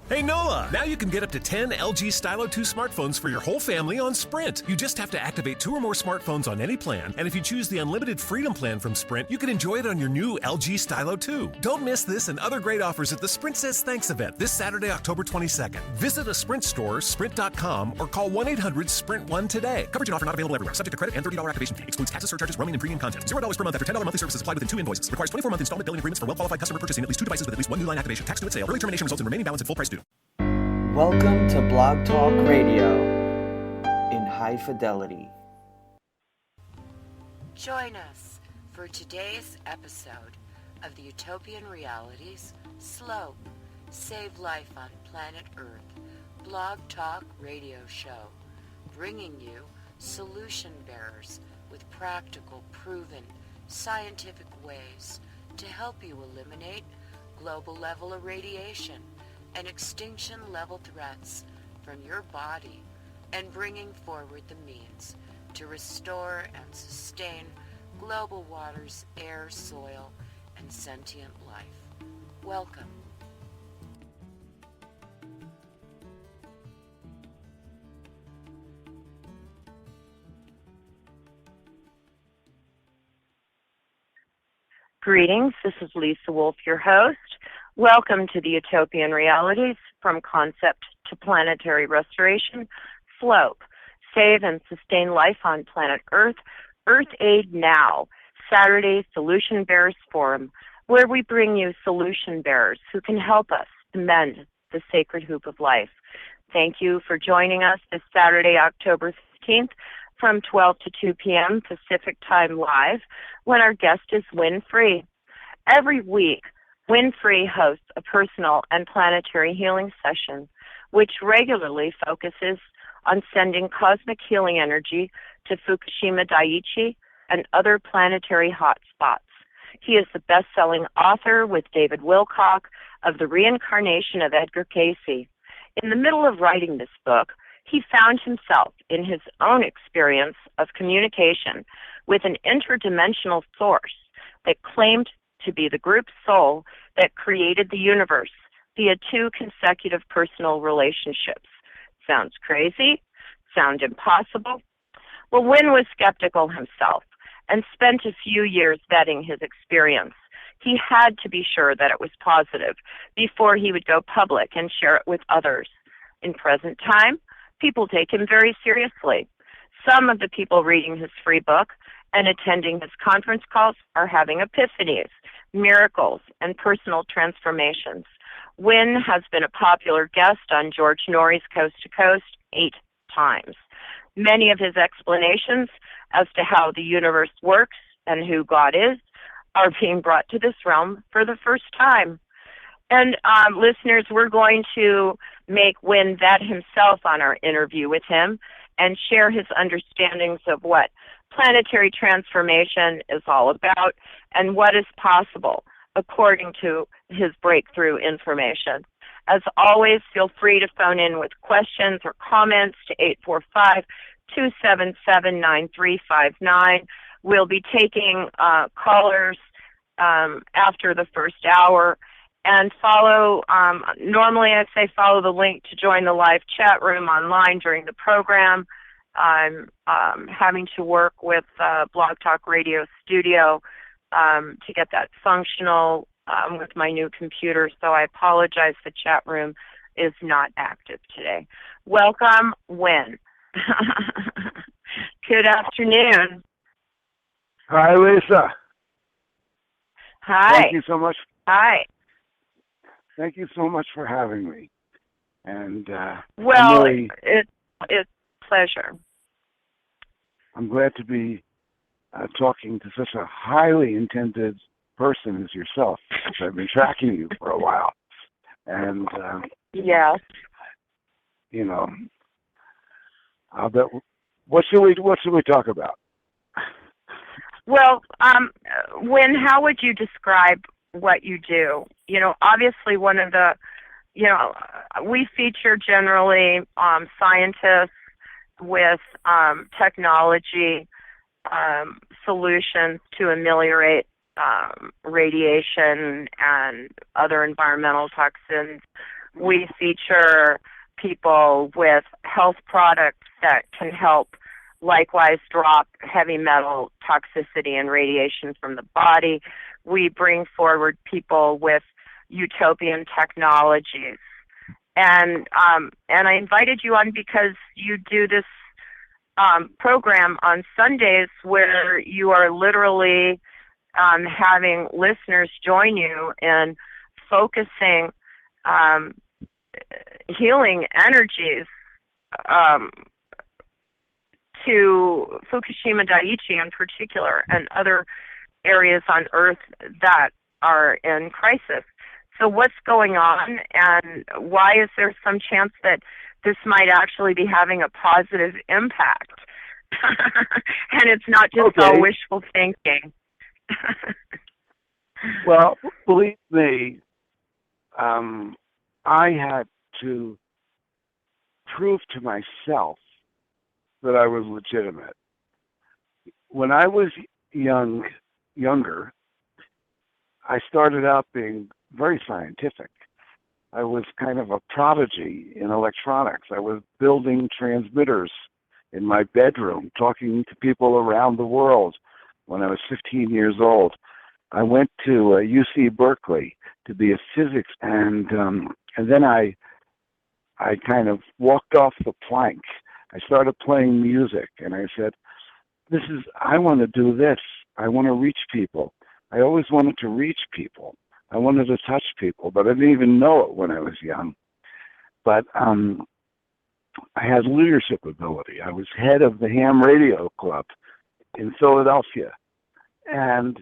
Hey Nola! Now you can get up to 10 LG Stylo 2 smartphones for your whole family on Sprint. You just have to activate 2 or more smartphones on any plan, and if you choose the Unlimited Freedom plan from Sprint, you can enjoy it on your new LG Stylo 2. Don't miss this and other great offers at the Sprint Says Thanks event this Saturday, October 22nd. Visit a Sprint store, sprint.com, or call 1-800-SPRINT1 today. Coverage and offer not available everywhere. Subject to credit and $30 activation fee. Excludes taxes, surcharges, roaming, and premium content. $0 per month after $10 monthly services applied within 2 invoices. Requires 24-month installment billing agreements for well-qualified customer purchasing at least 2 devices with at least 1 new line activation. Tax to its sale. Early termination results in remaining balance at full price due. Welcome to Blog Talk Radio in high fidelity. Join us for today's episode of the Utopian Realities Slope, Save Life on Planet Earth Blog Talk Radio show, bringing you solution bearers with practical, proven, scientific ways to help you eliminate global level irradiation and extinction level threats from your body, and bringing forward the means to restore and sustain global waters, air, soil, and sentient life. Welcome. Greetings, this is Lisa Wolf, your host. Welcome to the Utopian Realities, from concept to planetary restoration, slope, save and sustain life on planet Earth, Earth Aid Now, Saturday Solution Bearers Forum, where we bring you solution bearers who can help us to mend the sacred hoop of life. Thank you for joining us this Saturday, October 15th, from 12 to 2 p.m. Pacific Time Live, when our guest is Wynn. Every week, Wynn hosts a personal and planetary healing session, which regularly focuses on sending cosmic healing energy to Fukushima Daiichi and other planetary hotspots. He is the best-selling author with David Wilcock of The Reincarnation of Edgar Cayce. In the middle of writing this book, he found himself in his own experience of communication with an interdimensional source that claimed to be the group soul that created the universe via 2 consecutive personal relationships. Sounds crazy? Sound impossible? Well, Wynn was skeptical himself and spent a few years vetting his experience. He had to be sure that it was positive before he would go public and share it with others. In present time, people take him very seriously. Some of the people reading his free book and attending his conference calls are having epiphanies, miracles, and personal transformations. Wynn has been a popular guest on George Noory's Coast to Coast 8 times. Many of his explanations as to how the universe works and who God is are being brought to this realm for the first time. And listeners, we're going to make Wynn that himself on our interview with him and share his understandings of what planetary transformation is all about and what is possible according to his breakthrough information. As always, feel free to phone in with questions or comments to 845-277-9359. We'll be taking callers after the first hour. And follow, normally I say follow the link to join the live chat room online during the program. I'm having to work with Blog Talk Radio Studio to get that functional with my new computer, so I apologize the chat room is not active today. Welcome, Wynn. Good afternoon. Hi, Lisa. Hi. Thank you so much. Hi. Thank you so much for having me. And well, really, it's a pleasure. I'm glad to be talking to such a highly intended person as yourself, because I've been tracking you for a while. And yeah, you know, I'll bet. What should we talk about? Well, Wynn, how would you describe what you do? You know, obviously one of the, we feature generally scientists with technology solutions to ameliorate radiation and other environmental toxins. we feature people with health products that can help likewise drop heavy metal toxicity and radiation from the body. We bring forward people with utopian technologies. And I invited you on because you do this program on Sundays where you are literally having listeners join you in focusing healing energies to Fukushima Daiichi in particular and other areas on Earth that are in crisis. So what's going on, and why is there some chance that this might actually be having a positive impact? And it's not just all wishful thinking. Well, believe me, I had to prove to myself that I was legitimate. When I was younger, I started out being very scientific. I was kind of a prodigy in electronics. I was building transmitters in my bedroom, talking to people around the world when I was 15 years old. I went to UC Berkeley to be a physics, and then I kind of walked off the plank. I started playing music, and I said, I want to do this. I want to reach people. I always wanted to reach people. I wanted to touch people, but I didn't even know it when I was young. But I had leadership ability. I was head of the Ham Radio Club in Philadelphia. And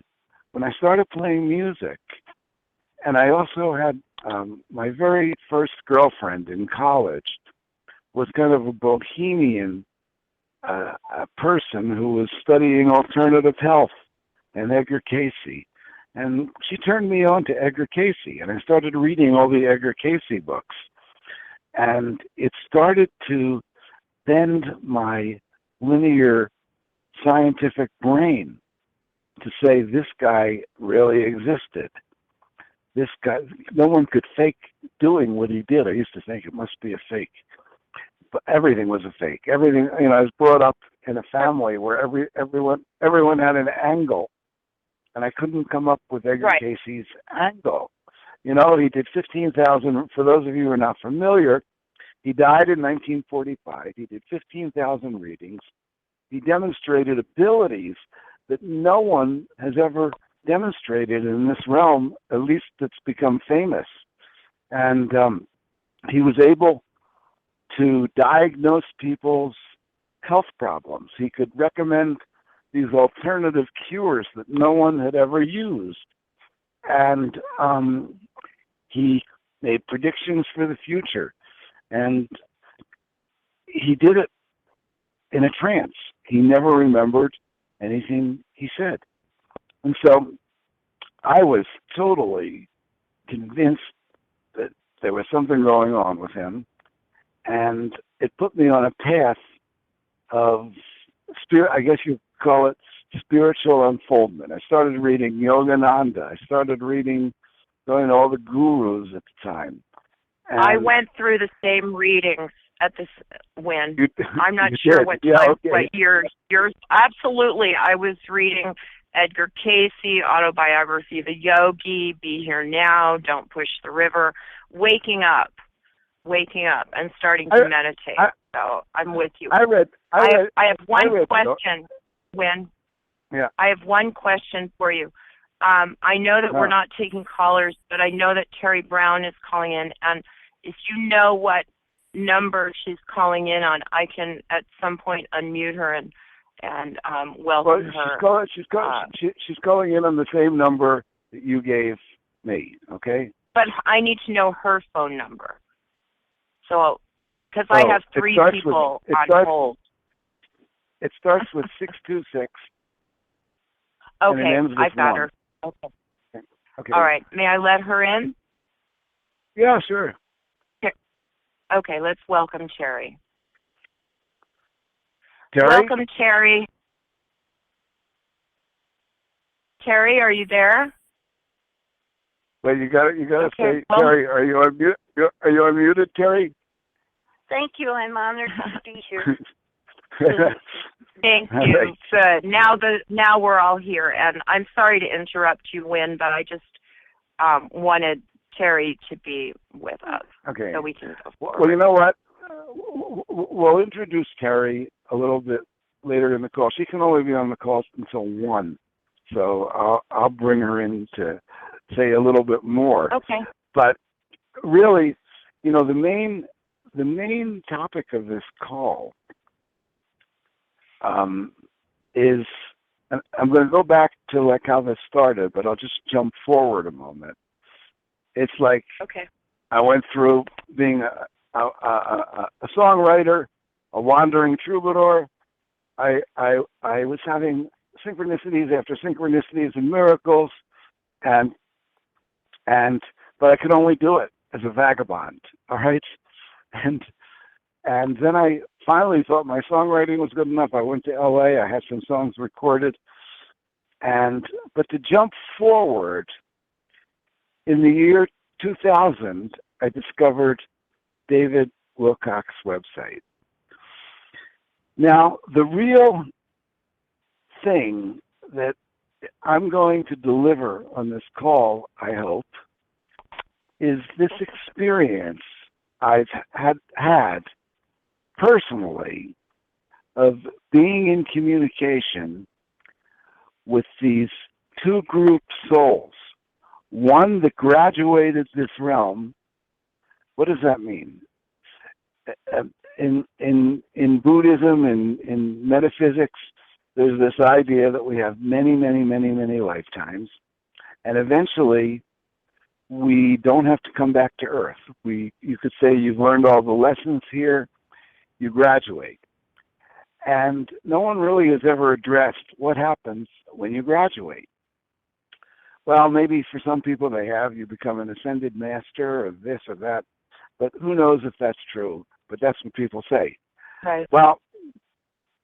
when I started playing music, and I also had my very first girlfriend in college was kind of a bohemian person who was studying alternative health and Edgar Cayce. And she turned me on to Edgar Cayce, and I started reading all the Edgar Cayce books. And it started to bend my linear scientific brain to say this guy really existed. This guy, no one could fake doing what he did. I used to think it must be a fake. But everything was a fake. Everything, I was brought up in a family where everyone had an angle. And I couldn't come up with Edgar Cayce's angle. He did 15,000, for those of you who are not familiar, he died in 1945. He did 15,000 readings. He demonstrated abilities that no one has ever demonstrated in this realm, at least that's become famous. And he was able to diagnose people's health problems. He could recommend these alternative cures that no one had ever used. And he made predictions for the future. And he did it in a trance. He never remembered anything he said. And so I was totally convinced that there was something going on with him. And it put me on a path of spirit, I guess you call it spiritual unfoldment. I started reading Yogananda. I started going to all the gurus at the time. And I went through the same readings at this Wynn. I'm not sure what years. Absolutely. I was reading Edgar Cayce, Autobiography of a Yogi, Be Here Now, Don't Push the River, waking up and starting to meditate. So I'm with you. I have one question, Wynn. Yeah. I have one question for you. I know that we're not taking callers, but I know that Terry Brown is calling in, and if you know what number she's calling in on, I can at some point unmute her and welcome her. She's calling in on the same number that you gave me, okay? But I need to know her phone number. So, because I have three people on hold. It starts with 626. Okay, I've got her. Okay. All right. May I let her in? Yeah, sure. Okay, let's welcome Terry. Terry? Welcome, Terry. Terry, are you there? But you got to Okay, say, Terry, are you unmuted, Terry? Thank you. I'm honored to be here. Thank Thank you. Good. Now we're all here, and I'm sorry to interrupt you, Wynn, but I just wanted Terry to be with us, Okay. so we can go forward. Well, you know what? We'll introduce Terry a little bit later in the call. She can only be on the call until 1, so I'll bring her in to say a little bit more. Okay. But really, you know, the main topic of this call is, and I'm going to go back to like how this started, but I'll just jump forward a moment. It's like I went through being a songwriter, a wandering troubadour. I was having synchronicities after synchronicities and miracles, but I could only do it as a vagabond. All right, and then I finally thought my songwriting was good enough. I went to LA. I had some songs recorded, but to jump forward, in the year 2000, I discovered David Wilcock's website. Now, the real thing that I'm going to deliver on this call, I hope, is this experience I've had personally of being in communication with these two group souls. One that graduated this realm. What does that mean? In Buddhism and in metaphysics, there's this idea that we have many lifetimes, and eventually we don't have to come back to Earth. You could say you've learned all the lessons here, you graduate. And no one really has ever addressed what happens when you graduate. Well, maybe for some people they have. You become an ascended master or this or that. But who knows if that's true. But that's what people say. Right. Well,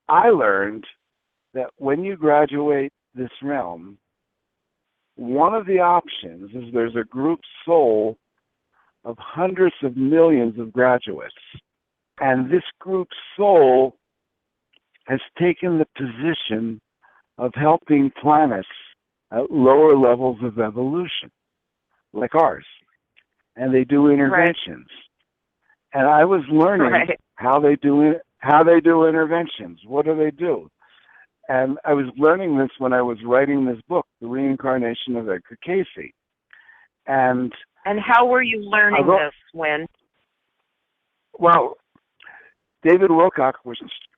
I learned that when you graduate this realm, one of the options is there's a group soul of hundreds of millions of graduates. And this group soul has taken the position of helping planets at lower levels of evolution, like ours. And they do interventions. Right. And I was learning how they do interventions. What do they do? And I was learning this when I was writing this book, The Reincarnation of Edgar Cayce. And how were you learning this, Wynn? Well, David Wilcock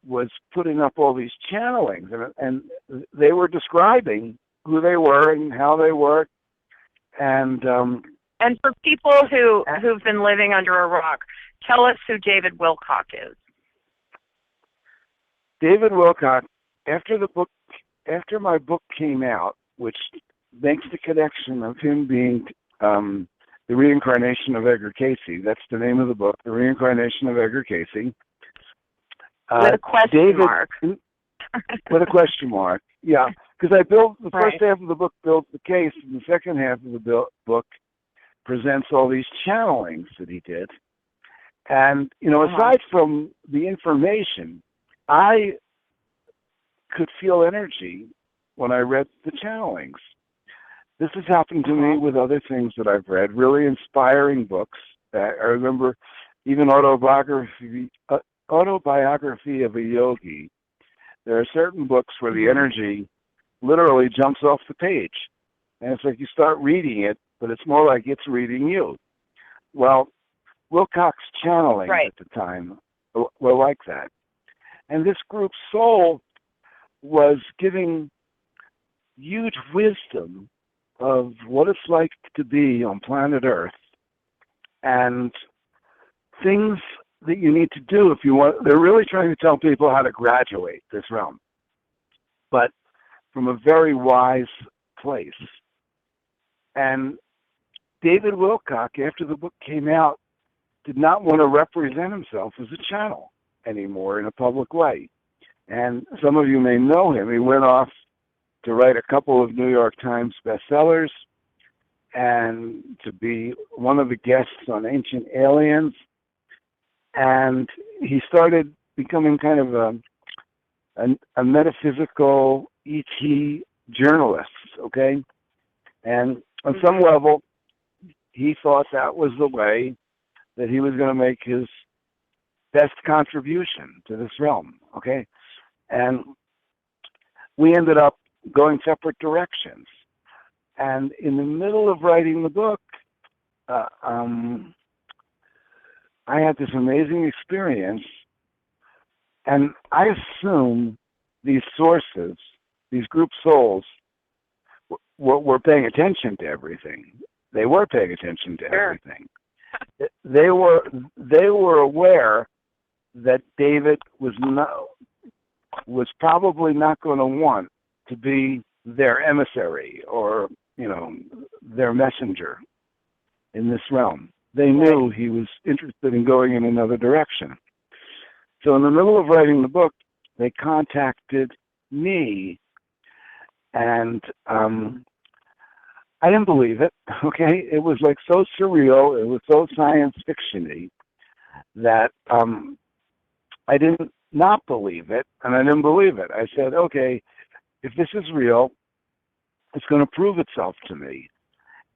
was putting up all these channelings, and they were describing who they were and how they worked. And for people who've been living under a rock, tell us who David Wilcock is. David Wilcock, after my book came out, which makes the connection of him being The Reincarnation of Edgar Cayce. That's the name of the book, The Reincarnation of Edgar Cayce. With a question mark. With a question mark, yeah. Because I built, the first half of the book builds the case, and the second half of the book presents all these channelings that he did. And, you know, aside from the information, I could feel energy when I read the channelings. This has happened to me with other things that I've read, really inspiring books. I remember even Autobiography of a Yogi. There are certain books where the energy literally jumps off the page. And it's like you start reading it, but it's more like it's reading you. Well, Wilcock's channeling at the time were like that. And this group soul was giving huge wisdom of what it's like to be on planet Earth and things that you need to do if you want. They're really trying to tell people how to graduate this realm, but from a very wise place. And David Wilcock, after the book came out, did not want to represent himself as a channel anymore in a public way. And some of you may know him. He went off to write a couple of New York Times bestsellers, and to be one of the guests on Ancient Aliens. And he started becoming kind of a metaphysical ET journalist, okay? And on some level, he thought that was the way that he was going to make his best contribution to this realm, okay? And we ended up going separate directions. And in the middle of writing the book, I had this amazing experience, and I assume these sources, these group souls, were paying attention to everything. They were paying attention to everything. They were aware that David was probably not going to want to be their emissary or, their messenger in this realm. They knew he was interested in going in another direction. So in the middle of writing the book, they contacted me, and I didn't believe it, okay? It was like so surreal, it was so science fiction-y that I didn't not believe it, and I didn't believe it. I said, okay, if this is real, it's going to prove itself to me.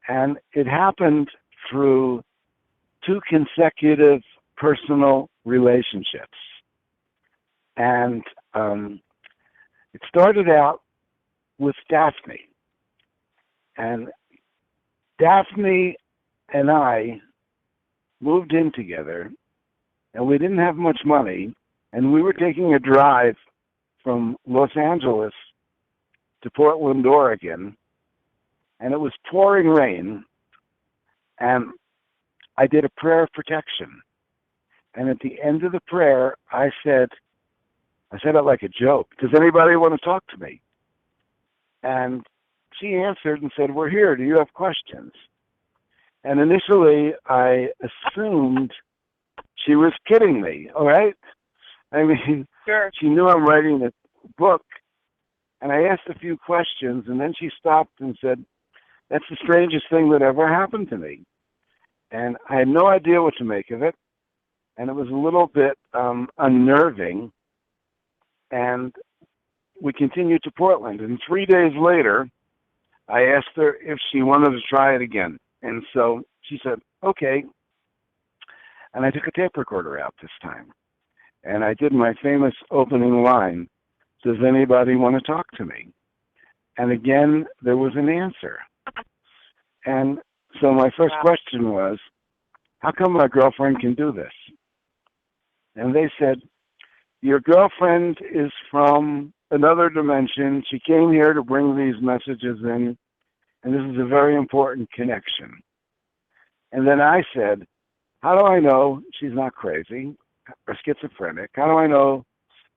And it happened through 2 consecutive personal relationships. And it started out with Daphne. And Daphne and I moved in together, and we didn't have much money, and we were taking a drive from Los Angeles to Portland, Oregon, and it was pouring rain, and I did a prayer of protection. And at the end of the prayer, I said it like a joke, does anybody want to talk to me? And she answered and said, we're here, do you have questions? And initially, I assumed she was kidding me, all right? I mean, sure. She knew I'm writing a book, and I asked a few questions, and then she stopped and said, that's the strangest thing that ever happened to me. And I had no idea what to make of it, and it was a little bit unnerving. And we continued to Portland, and 3 days later, I asked her if she wanted to try it again. And so she said, okay. And I took a tape recorder out this time. And I did my famous opening line, does anybody want to talk to me? And again, there was an answer. And so my first question was, how come my girlfriend can do this? And they said, your girlfriend is from another dimension. She came here to bring these messages in, and this is a very important connection. And then I said, how do I know she's not crazy or schizophrenic? How do I know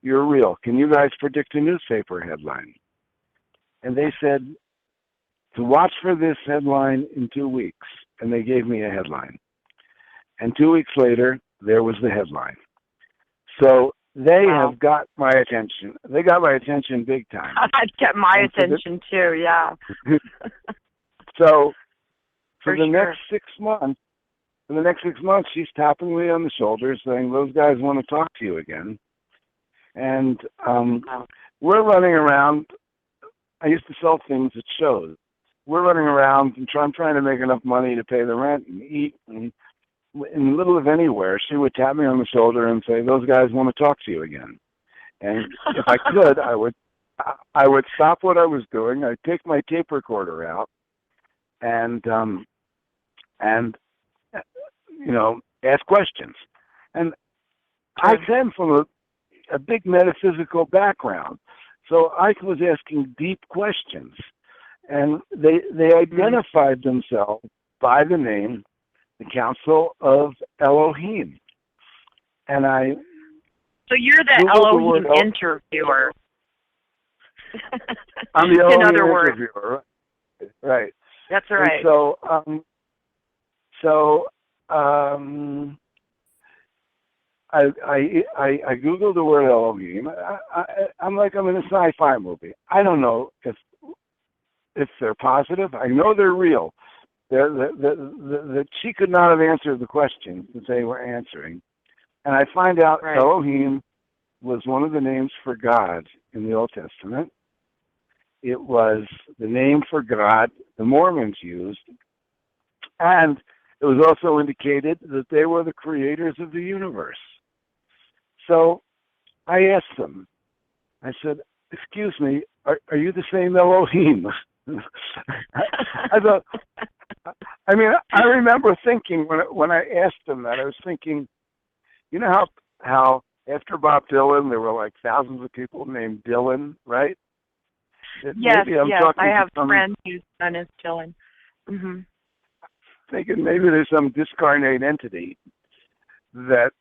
you're real? Can you guys predict a newspaper headline? And they said, to watch for this headline in 2 weeks. And they gave me a headline. And 2 weeks later, there was the headline. So they have got my attention. They got my attention big time. It kept my attention too, yeah. So for the next 6 months, she's tapping me on the shoulder saying, those guys want to talk to you again. And we're running around. I used to sell things at shows. We're running around and I'm trying to make enough money to pay the rent and eat. And in the middle of anywhere, she would tap me on the shoulder and say, those guys want to talk to you again. And if I could, I would stop what I was doing. I'd take my tape recorder out and ask questions. And I came from a big metaphysical background, so I was asking deep questions. And they identified themselves by the name, the Council of Elohim. And So you're the Elohim interviewer. I'm the Elohim in other words. interviewer, right? That's right. And I Googled the word Elohim. I'm like I'm in a sci-fi movie. I don't know if they're positive. I know they're real, that she could not have answered the questions that they were answering. And I find out Elohim was one of the names for God in the Old Testament. It was the name for God the Mormons used. And it was also indicated that they were the creators of the universe. So I asked them, I said, excuse me, are you the same Elohim? I thought, I mean, I remember thinking when I asked them that, I was thinking, you know how after Bob Dylan, there were like thousands of people named Dylan, right? Yes, I have friends whose son is Dylan. Mm-hmm. Thinking maybe there's some discarnate entity that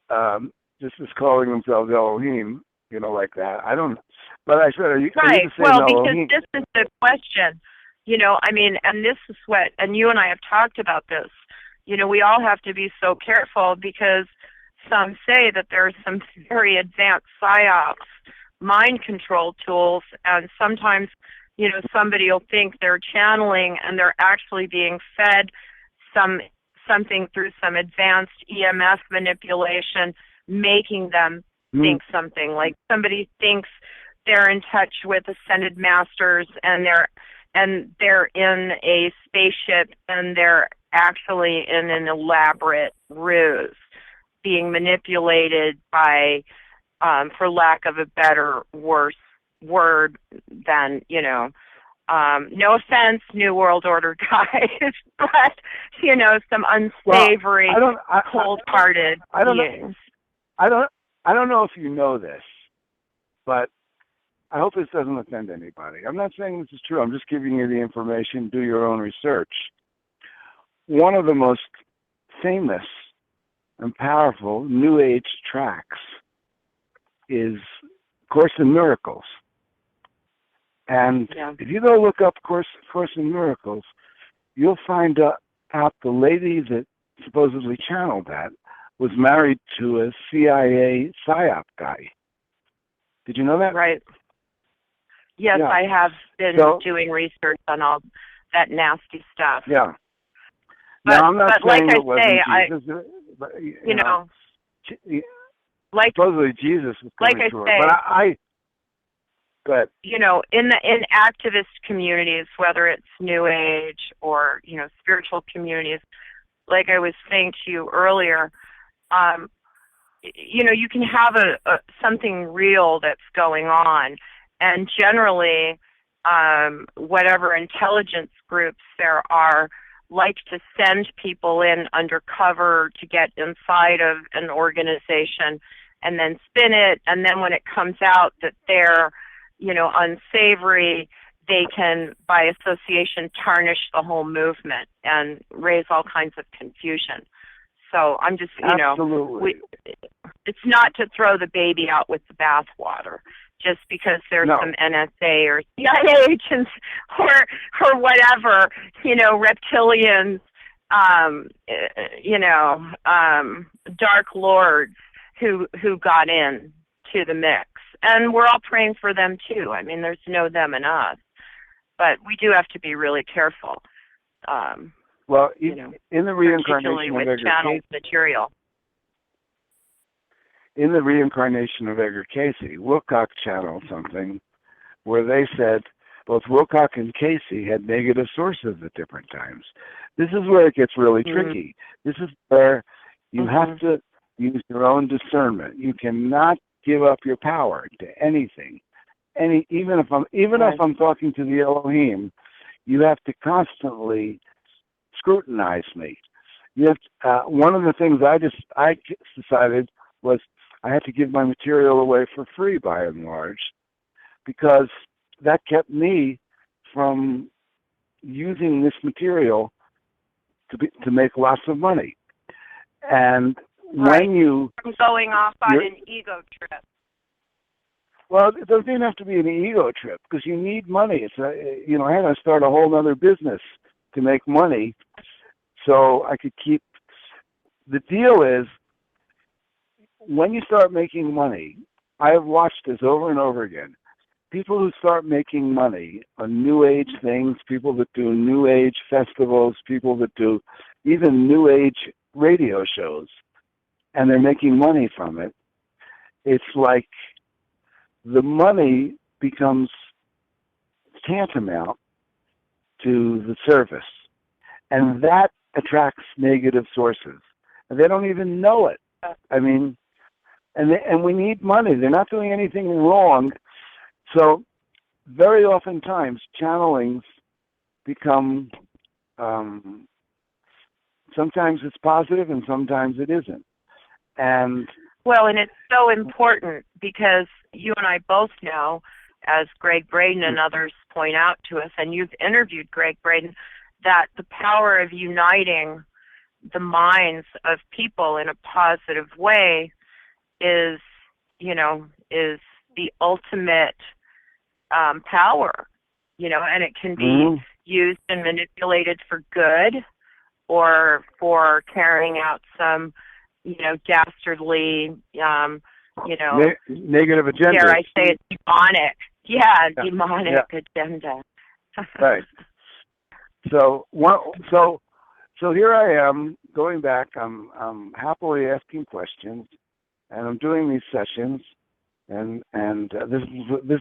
just is calling themselves Elohim, you know, like that. I don't know. But I said, are you the same Elohim? Because this is the question. You know, I mean, and this is what, and you and I have talked about this. You know, we all have to be so careful because some say that there are some very advanced psyops, mind control tools, and sometimes, you know, somebody will think they're channeling and they're actually being fed something through some advanced EMF manipulation, making them think something. Like somebody thinks they're in touch with ascended masters and they're in a spaceship and they're actually in an elaborate ruse, being manipulated by, for lack of a better, worse word than, you know, no offense, New World Order guys, but, you know, some unsavory, cold-hearted beings. I don't know if you know this, but I hope this doesn't offend anybody. I'm not saying this is true. I'm just giving you the information. Do your own research. One of the most famous and powerful New Age tracts is Course in Miracles. And if you go look up Course in Miracles, you'll find out the lady that supposedly channeled that was married to a CIA PSYOP guy. Did you know that? Right. Yes, I have been doing research on all that nasty stuff. Yeah. But, now, I'm not saying like it wasn't Jesus, but, you know, like supposedly Jesus was coming through it. But I go ahead. You know, in activist communities, whether it's New Age or, you know, spiritual communities, like I was saying to you earlier, you know, you can have something real that's going on, and generally, whatever intelligence groups there are like to send people in undercover to get inside of an organization and then spin it, and then when it comes out that they're, you know, unsavory, they can, by association, tarnish the whole movement and raise all kinds of confusion. So I'm just, you know, it's not to throw the baby out with the bathwater just because there's some NSA or CIA agents or whatever, you know, reptilians, you know, dark lords who got in to the mix. And we're all praying for them too. I mean, there's no them and us. But we do have to be really careful. Well, you know, in the Reincarnation of Edgar Cayce, material. In the Reincarnation of Edgar Cayce, Wilcock channeled something where they said both Wilcock and Cayce had negative sources at different times. This is where it gets really tricky. This is where you have to use your own discernment. You cannot give up your power to anything. Even if I'm talking to the Elohim, you have to constantly scrutinize me. You have to, one of the things I decided was I had to give my material away for free by and large, because that kept me from using this material to make lots of money. And when you going off on an ego trip. Well, it doesn't even have to be an ego trip because you need money. It's you know, I had to start a whole other business to make money so I could keep. The deal is, when you start making money, I have watched this over and over again. people who start making money on New Age things, people that do New Age festivals, people that do even New Age radio shows, and they're making money from it, it's like the money becomes tantamount to the service. And that attracts negative sources. And they don't even know it. I mean, and we need money. They're not doing anything wrong. So very oftentimes channelings become, sometimes it's positive and sometimes it isn't. And it's so important because you and I both know, as Greg Braden and others point out to us, and you've interviewed Greg Braden, that the power of uniting the minds of people in a positive way is the ultimate power, and it can be used and manipulated for good or for carrying out some, dastardly, negative agenda. Dare I say it, demonic. Demonic agenda. Right. So here I am going back. I'm happily asking questions, and I'm doing these sessions. And this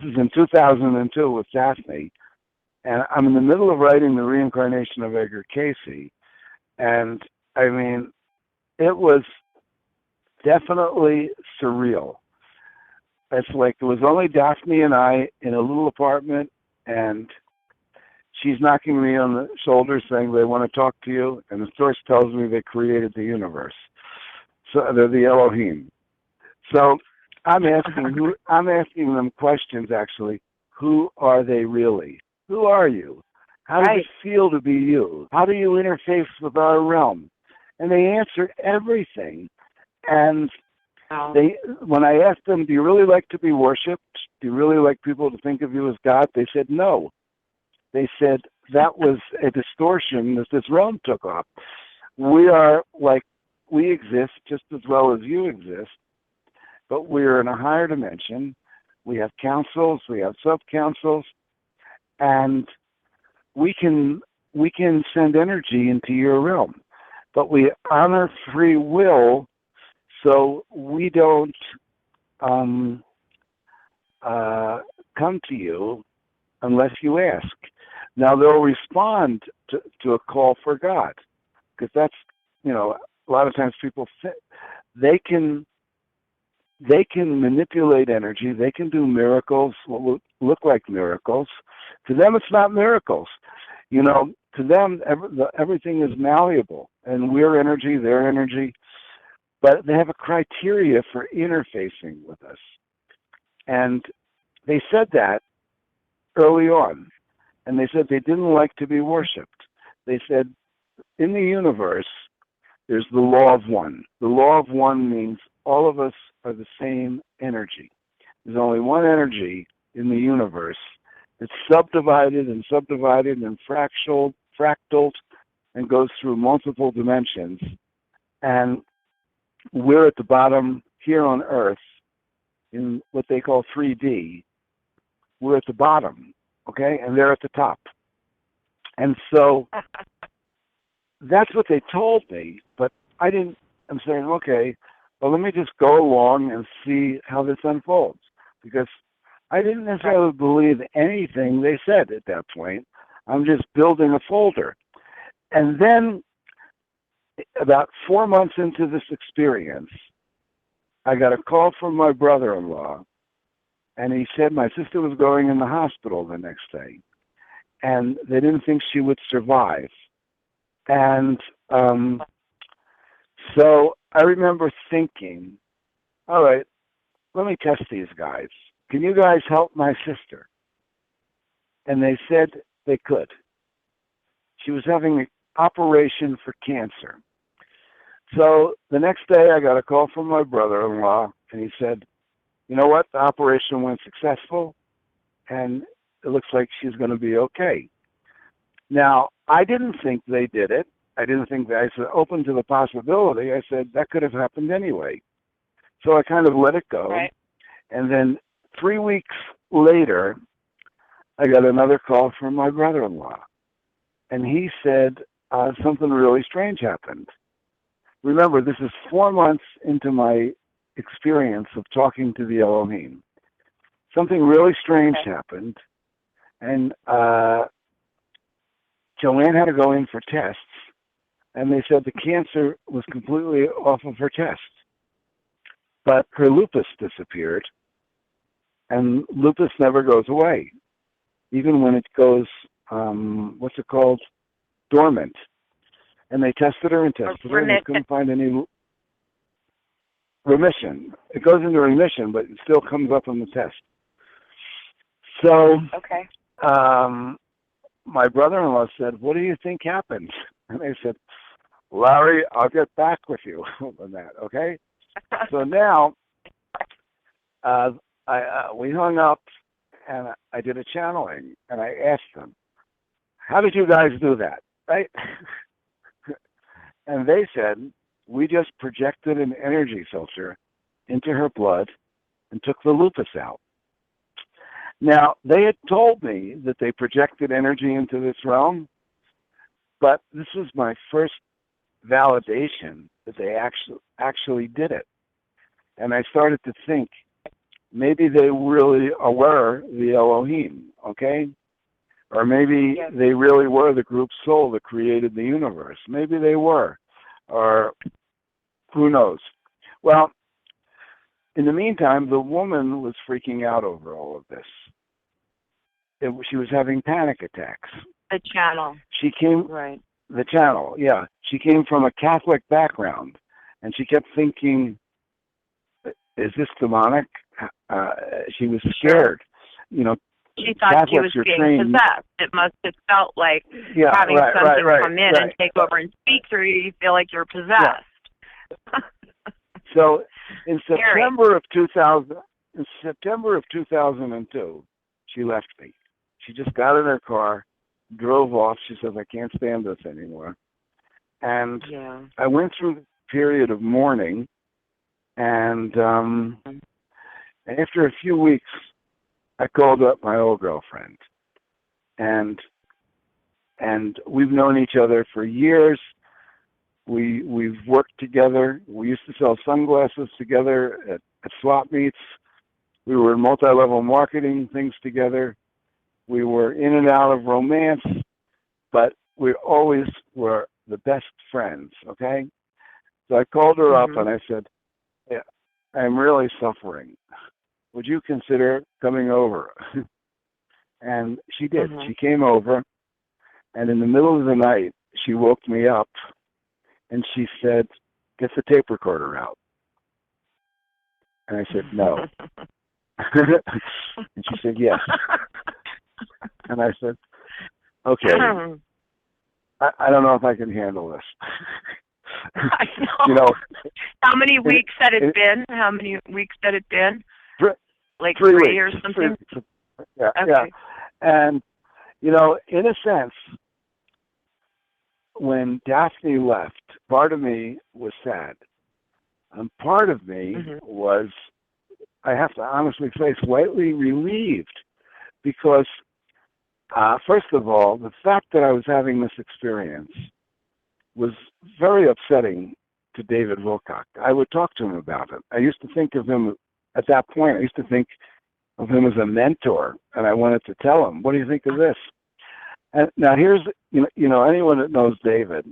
is in 2002 with Daphne, and I'm in the middle of writing the Reincarnation of Edgar Cayce, and I mean, it was definitely surreal. It's like it was only Daphne and I in a little apartment, and she's knocking me on the shoulder saying they want to talk to you, and the source tells me they created the universe. So they're the Elohim. So I'm asking them questions actually. Who are they really? Who are you? How does it feel to be you? How do you interface with our realm? And they answered everything. And when I asked them, do you really like to be worshipped? Do you really like people to think of you as God? They said no. They said that was a distortion that this realm took off. We exist just as well as you exist, but we're in a higher dimension. We have councils, we have sub-councils, and we can send energy into your realm. But we honor free will, so we don't come to you unless you ask. Now they'll respond to a call for God, because that's, a lot of times people they can manipulate energy. They can do miracles, what look like miracles. To them, it's not miracles. To them, everything is malleable, and we're energy, they're energy. But they have a criteria for interfacing with us. And they said that early on. And they said they didn't like to be worshipped. They said, in the universe, there's the law of one. The law of one means all of us are the same energy. There's only one energy in the universe. It's subdivided and fractaled and goes through multiple dimensions. And we're at the bottom here on Earth in what they call 3D. We're at the bottom, okay? And they're at the top. And so that's what they told me, but I'm saying, okay, well, let me just go along and see how this unfolds, because I didn't necessarily believe anything they said at that point. I'm just building a folder. And then about 4 months into this experience, I got a call from my brother-in-law, and he said my sister was going in the hospital the next day, and they didn't think she would survive. And so I remember thinking, all right, let me test these guys. Can you guys help my sister? And they said they could. She was having an operation for cancer. So the next day I got a call from my brother-in-law, and he said, you know what, the operation went successful, and it looks like she's going to be okay. Now, I didn't think they did it. I didn't think that. I said, open to the possibility. I said, that could have happened anyway. So I kind of let it go. Right. And then 3 weeks later, I got another call from my brother-in-law, and he said something really strange happened. Remember, this is 4 months into my experience of talking to the Elohim. Something really strange happened, and Joanne had to go in for tests, and they said the cancer was completely off of her test. But her lupus disappeared, and lupus never goes away, even when it goes, dormant. And they tested her and tested her, and they couldn't find any remission. It goes into remission, but it still comes up on the test. So, my brother-in-law said, "What do you think happened?" And I said, "Larry, I'll get back with you on that, okay?" So now, we hung up, and I did a channeling, and I asked them, "How did you guys do that?" Right? And they said, "We just projected an energy filter into her blood and took the lupus out." Now, they had told me that they projected energy into this realm, but this was my first validation that they actually did it. And I started to think, maybe they really were the Elohim, okay? Or maybe they really were the group soul that created the universe. Maybe they were, or who knows? Well, in the meantime, the woman was freaking out over all of this. She was having panic attacks. The channel. She came, right. The channel, yeah. She came from a Catholic background, and she kept thinking, is this demonic? She was scared. You know, she thought Catholics she was being possessed. It must have felt like having something come in and take over and speak through you. You feel like you're possessed. Yeah. So in September of 2002, she left me. She just got in her car, drove off. She says, "I can't stand this anymore." And I went through the period of mourning, and after a few weeks, I called up my old girlfriend, and we've known each other for years. We've worked together. We used to sell sunglasses together at swap meets. We were in multi-level marketing things together. We were in and out of romance, but we always were the best friends, okay? So I called her up and I said, "Yeah, I'm really suffering. Would you consider coming over?" And she did. She came over, and in the middle of the night, she woke me up, and she said, "Get the tape recorder out." And I said, "No." And she said, "Yes." And I said, "Okay, I don't know if I can handle this." I know. You know, how many weeks had it been? How many weeks had it been? Like 3 weeks, or something? 3 weeks. Yeah, okay. yeah. And, you know, in a sense, when Daphne left, part of me was sad. And part of me was, I have to honestly say, slightly relieved. Because, first of all, the fact that I was having this experience was very upsetting to David Wilcock. I would talk to him about it. I used to think of him, at that point, I used to think of him as a mentor, and I wanted to tell him, "What do you think of this?" And now here's, you know, anyone that knows David,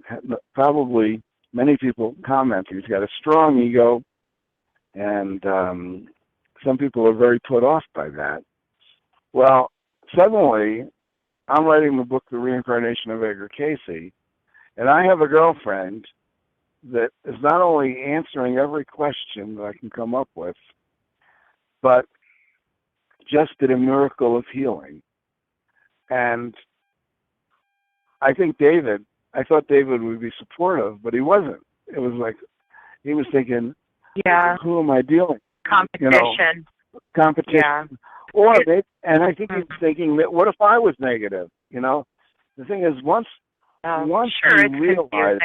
probably many people comment he's got a strong ego, and some people are very put off by that. Well, suddenly, I'm writing the book, The Reincarnation of Edgar Cayce, and I have a girlfriend that is not only answering every question that I can come up with, but just did a miracle of healing. And I think I thought David would be supportive, but he wasn't. It was like, he was thinking, who am I dealing with? Competition. Competition. Yeah. And I think he's thinking, that what if I was negative? You know, the thing is, once you realize,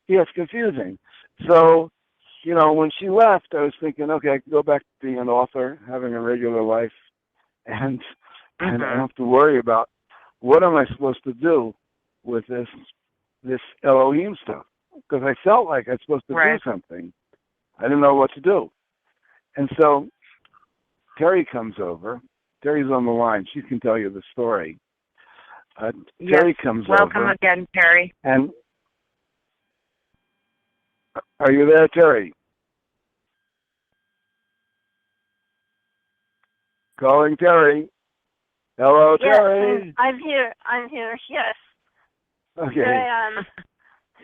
it's confusing. So, you know, when she left, I was thinking, okay, I can go back to being an author, having a regular life, and I don't have to worry about what am I supposed to do with this Elohim stuff, because I felt like I was supposed to do something. I didn't know what to do. And so Terry comes over. Terry's on the line. She can tell you the story. Terry comes over. Welcome again, Terry. And are you there, Terry? Calling Terry. Hello, yes, Terry. I'm here. Yes. Okay. Here I am.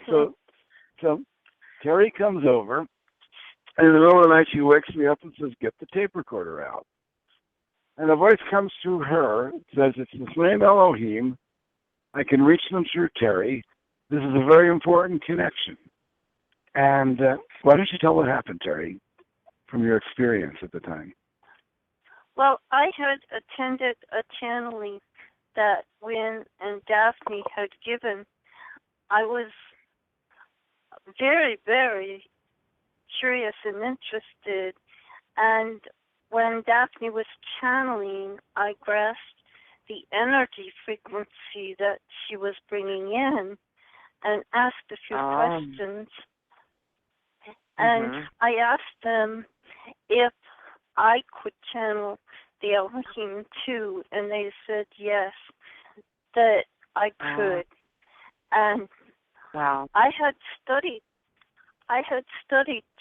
So Terry comes over, and in the middle of the night she wakes me up and says, "Get the tape recorder out." And a voice comes through her, says, "It's the same Elohim. I can reach them through Terry. This is a very important connection." And why don't you tell what happened, Terry, from your experience at the time? Well, I had attended a channeling that Wynn and Daphne had given. I was very, very curious and interested, and when Daphne was channeling, I grasped the energy frequency that she was bringing in and asked a few questions. And I asked them if I could channel the Elohim too, and they said yes, that I could. And I had studied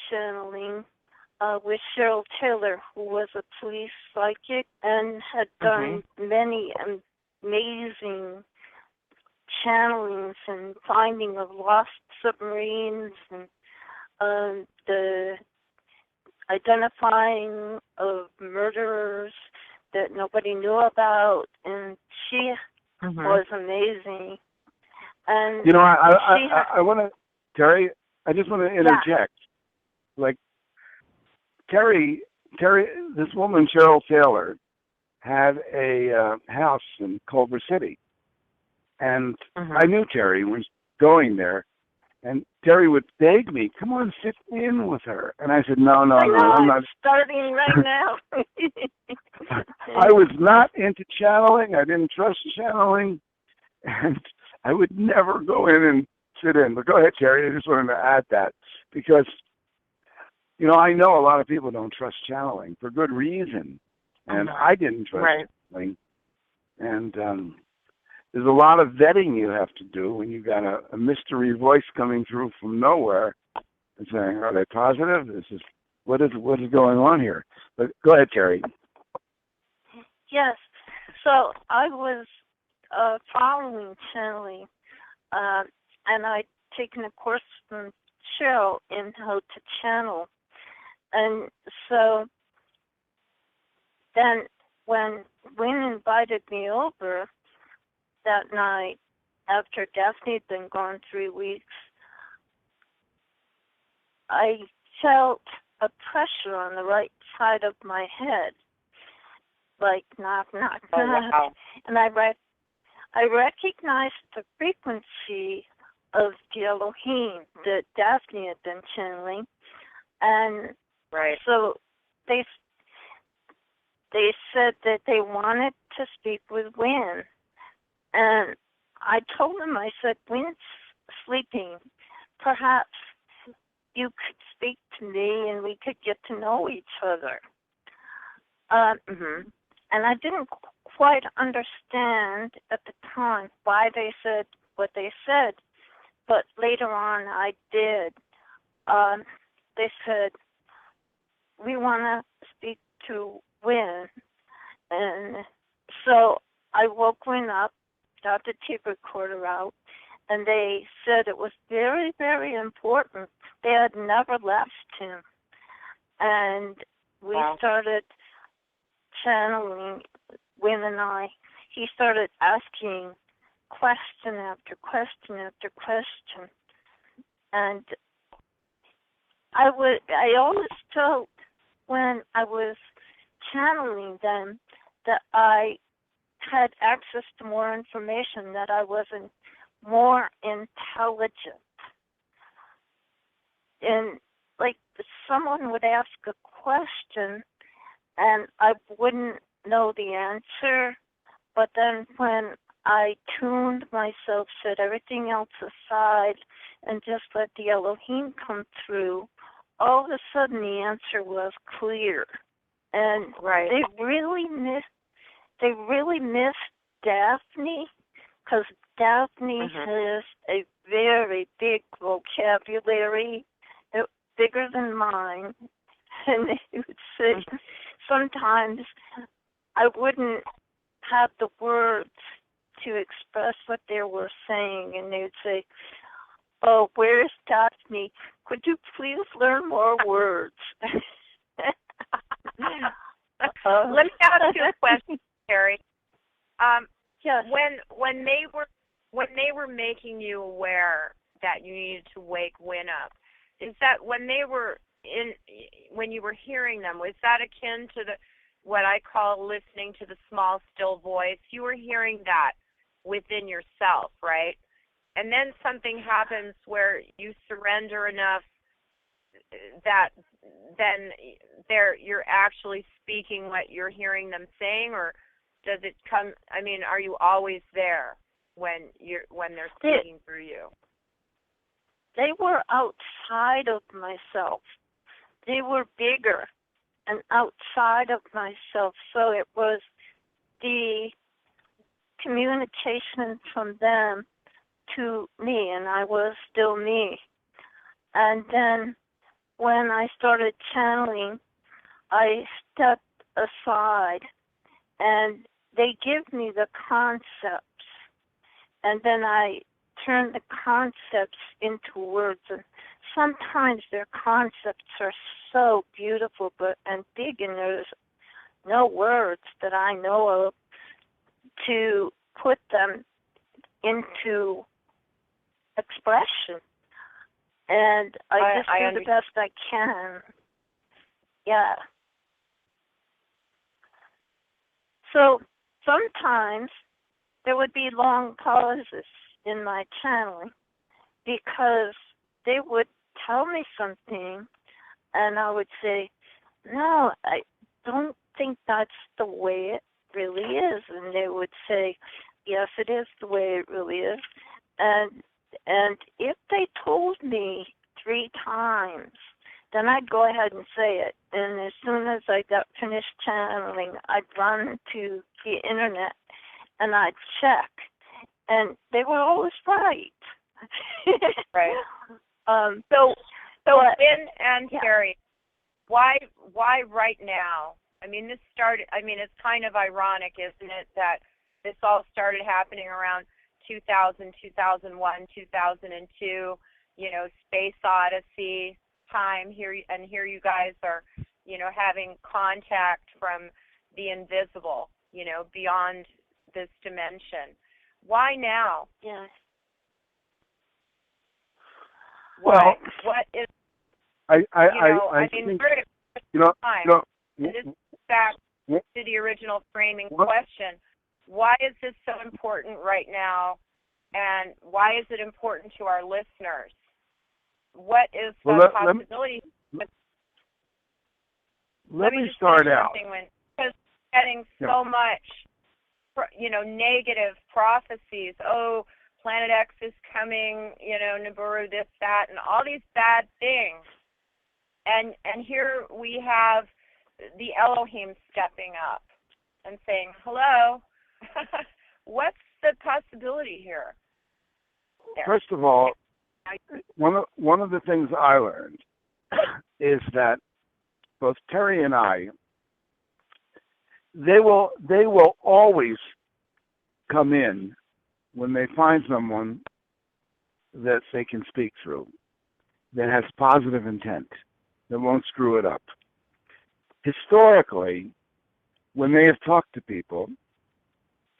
channeling with Cheryl Taylor, who was a police psychic and had done many amazing channelings and finding of lost submarines and the identifying of murderers that nobody knew about, and she was amazing. And you know, I want to, Terry, I just want to interject. Yeah. Like, Terry, this woman, Cheryl Taylor, had a house in Culver City. And I knew Terry was going there. And Terry would beg me, "Come on, sit in with her." And I said, no, I'm not. Starting right now. I was not into channeling. I didn't trust channeling. And I would never go in and sit in. But go ahead, Terry. I just wanted to add that. Because, you know, I know a lot of people don't trust channeling for good reason. And I didn't trust channeling. And there's a lot of vetting you have to do when you've got a mystery voice coming through from nowhere and saying, "Are they positive? What is going on here?" But go ahead, Terry. Yes. So I was following channeling, and I'd taken a course from Cheryl in how to channel. And so then when Wynn invited me over that night, after Daphne had been gone 3 weeks, I felt a pressure on the right side of my head, like knock, knock, knock. Wow. And I recognized the frequency of the Elohim that Daphne had been channeling, and so they said that they wanted to speak with Wynn. And I told him, I said, "Wynn's sleeping. Perhaps you could speak to me and we could get to know each other." And I didn't quite understand at the time why they said what they said, but later on I did. They said, "We want to speak to Wynn." And so I woke Wynn up, got the tape recorder out, and they said it was very, very important. They had never left him. And we started channeling, Wynn and I. He started asking question after question after question. And I always felt when I was channeling them that I had access to more information, that I wasn't more intelligent. And like someone would ask a question and I wouldn't know the answer, but then when I tuned myself, set everything else aside, and just let the Elohim come through, all of a sudden the answer was clear. And they really missed Daphne, because Daphne has a very big vocabulary, bigger than mine. And they would say, sometimes I wouldn't have the words to express what they were saying, and they would say, "Oh, where's Daphne? Could you please learn more words?" Let me ask you a question, Terry. Yes. When they were making you aware that you needed to wake Wynn up, is that when you were hearing them, was that akin to what I call listening to the small, still voice? You were hearing that within yourself, right? And then something happens where you surrender enough that then you're actually speaking what you're hearing them saying, or does it come? I mean, are you always there when they're speaking through you? They were outside of myself. They were bigger and outside of myself. So it was the communication from them to me, and I was still me. And then when I started channeling, I stepped aside, and they give me the concepts, and then I turn the concepts into words. And sometimes their concepts are so beautiful and big, and there's no words that I know of to put them into expression. And I just do the best I can. Yeah. So sometimes there would be long pauses in my channeling because they would tell me something and I would say, "No, I don't think that's the way it really is." And they would say, "Yes, it is the way it really is." And if they told me 3 times, then I'd go ahead and say it. And as soon as I got finished channeling, I'd run to the internet and I'd check. And they were always right. Right. So Wynn and Terry, why right now? I mean, it's kind of ironic, isn't it, that this all started happening around 2000, 2001, 2002, Space Odyssey time here, and here you guys are, having contact from the invisible, beyond this dimension. Why now? Yes. What is? I mean, think, we're at a time. And this is back to the original framing question. Why is this so important right now, and why is it important to our listeners? What is the possibility? Let me start out. Because getting so much, negative prophecies. Oh, Planet X is coming, Nibiru, this, that, and all these bad things. And here we have the Elohim stepping up and saying, "Hello, what's the possibility here?" First of all, one of the things I learned is that both Terry and I, they will always come in when they find someone that they can speak through, that has positive intent, that won't screw it up. Historically, when they have talked to people,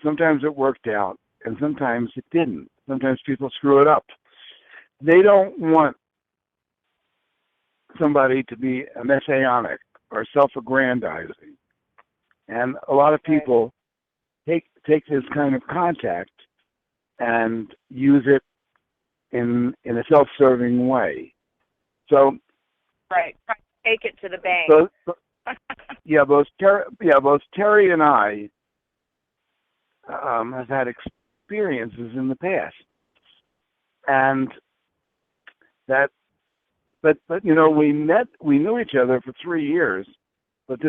sometimes it worked out and sometimes it didn't. Sometimes people screw it up. They don't want somebody to be a messianic or self-aggrandizing. And a lot of people take this kind of contact and use it in a self-serving way. So right, take it to the bank. So both Terry and I have had experiences in the past, and that, but we knew each other for 30 years, but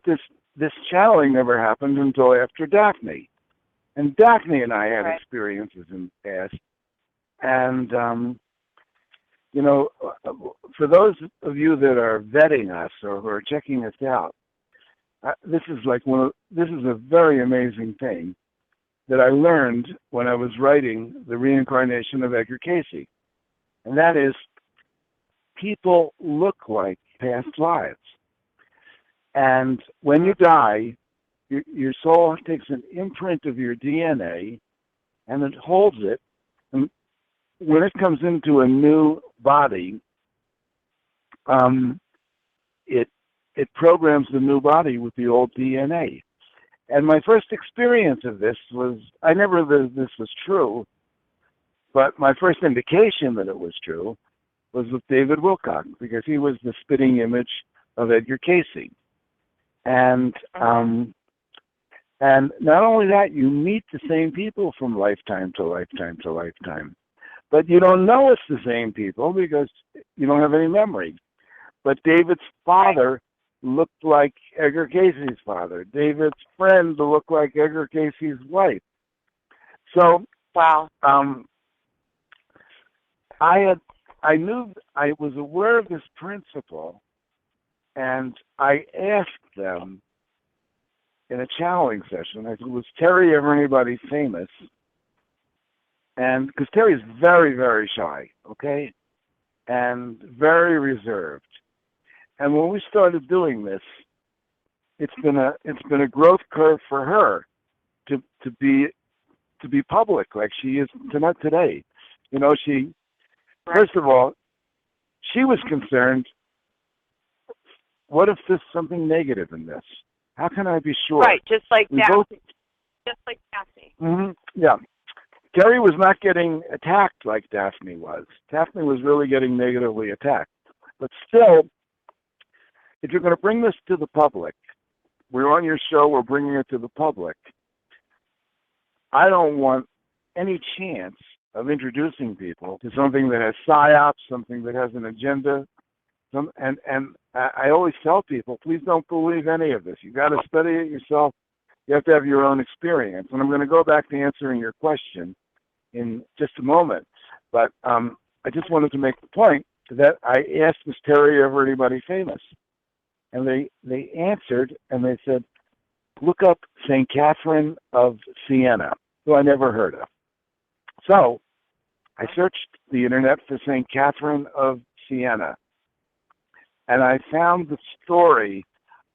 this channeling never happened until after Daphne, and Daphne and I had experiences in the past, and for those of you that are vetting us or who are checking us out, this is a very amazing thing that I learned when I was writing The Reincarnation of Edgar Cayce. And that is, people look like past lives. And when you die, your soul takes an imprint of your DNA and it holds it. And when it comes into a new body, it programs the new body with the old DNA. And my first experience of this was, I never knew this was true, but my first indication that it was true was with David Wilcock, because he was the spitting image of Edgar Cayce. And not only that, you meet the same people from lifetime to lifetime to lifetime. But you don't know it's the same people because you don't have any memory. But David's father looked like Edgar Cayce's father. David's friend looked like Edgar Cayce's wife. So, wow. I was aware of this principle, and I asked them in a channeling session, I said, was Terry ever anybody famous? And because Terry's very, very shy, okay, and very reserved. And when we started doing this, it's been a growth curve for her to be public like she is not today. First of all, she was concerned, what if there's something negative in this? How can I be sure? Right, just like Daphne. Just like Daphne. Mm-hmm, yeah. Terry was not getting attacked like Daphne was. Daphne was really getting negatively attacked. But still, if you're going to bring this to the public, we're on your show, we're bringing it to the public, I don't want any chance of introducing people to something that has psyops, something that has an agenda. And I always tell people, please don't believe any of this. You've got to study it yourself. You have to have your own experience. And I'm going to go back to answering your question in just a moment. But I just wanted to make the point that I asked, was Terry ever anybody famous? And they answered, and they said, look up St. Catherine of Siena, who I never heard of. So I searched the internet for St. Catherine of Siena, and I found the story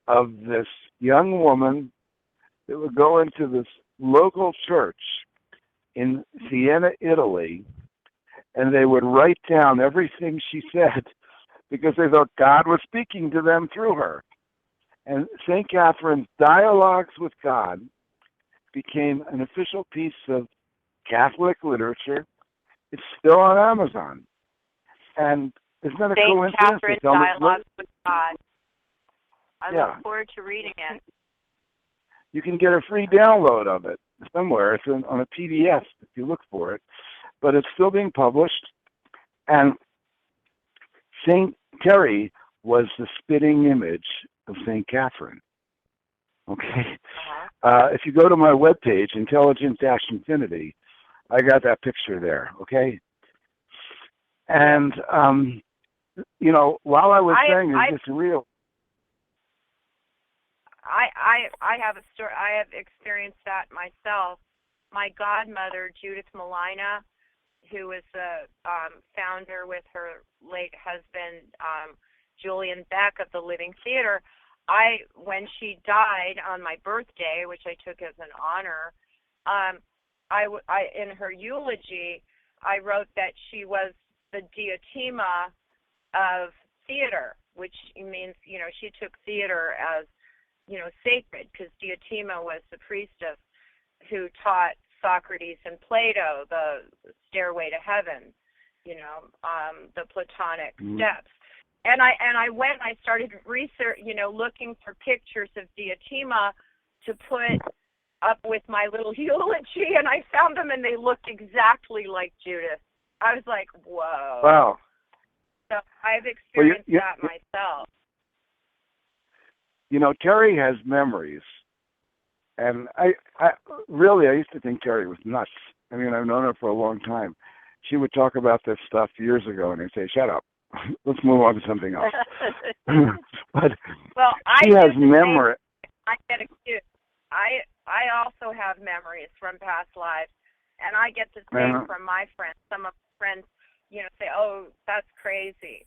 of this young woman that would go into this local church in Siena, Italy, and they would write down everything she said because they thought God was speaking to them through her. And St. Catherine's Dialogues with God became an official piece of Catholic literature. It's still on Amazon. And isn't that a coincidence? St. Catherine's Dialogues with God. I look forward to reading it. You can get a free download of it somewhere. It's on a PDF if you look for it. But it's still being published. And St. Terry was the spitting image of St. Catherine. Okay? If you go to my webpage, Intelligent-Infinity, I got that picture there, okay? And, while I was saying, is this real? I have a story. I have experienced that myself. My godmother, Judith Malina, who was the founder with her late husband, Julian Beck of the Living Theater, when she died on my birthday, which I took as an honor, in her eulogy, I wrote that she was the Diotima of theater, which means, she took theater as, sacred, because Diotima was the priestess who taught Socrates and Plato the stairway to heaven, the Platonic steps. And I went and I started research, looking for pictures of Diotima to put up with my little eulogy, and I found them, and they looked exactly like Judith. I was like, whoa. Wow. So I've experienced that myself. Terry has memories, and I used to think Terry was nuts. I mean, I've known her for a long time. She would talk about this stuff years ago, and I'd say, shut up. Let's move on to something else. But well, she has memory. I get accused. I also have memories from past lives, and I get the same from my friends. Some of my friends, say, oh, that's crazy.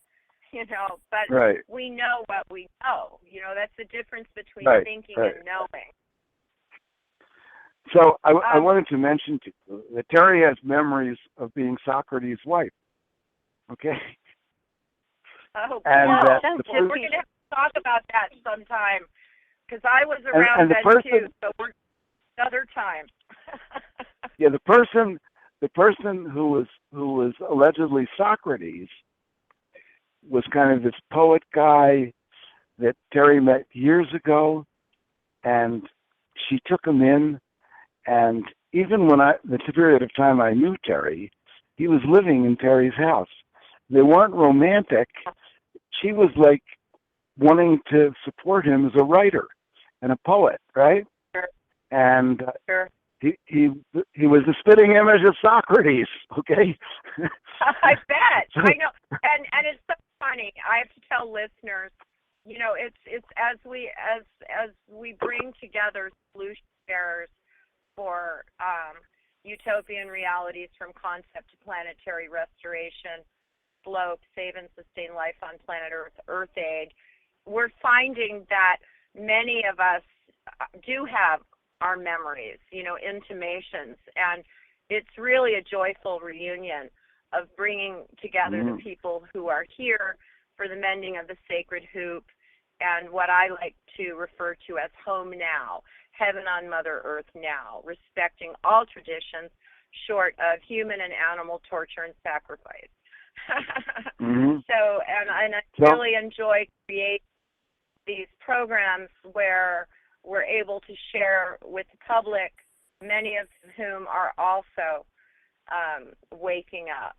But right. We know what we know. That's the difference between thinking and knowing. So I wanted to mention to you that Terry has memories of being Socrates' wife. Okay? Oh, and we're going to have to talk about that sometime, because I was around then too, so we're another time. Yeah, the person who was allegedly Socrates was kind of this poet guy that Terry met years ago, and she took him in, and even when the period of time I knew Terry, he was living in Terry's house. They weren't romantic. She was like wanting to support him as a writer and a poet, right? Sure. And sure. He was the spitting image of Socrates, okay? I bet. I know. And it's so funny. I have to tell listeners, it's as we bring together solution bearers for utopian realities from concept to planetary restoration, slope, save and sustain life on planet Earth, Earth Aid, we're finding that many of us do have our memories, intimations, and it's really a joyful reunion of bringing together the people who are here for the mending of the sacred hoop and what I like to refer to as home now, heaven on Mother Earth now, respecting all traditions short of human and animal torture and sacrifice. So, and I really enjoy creating these programs where we're able to share with the public, many of whom are also waking up.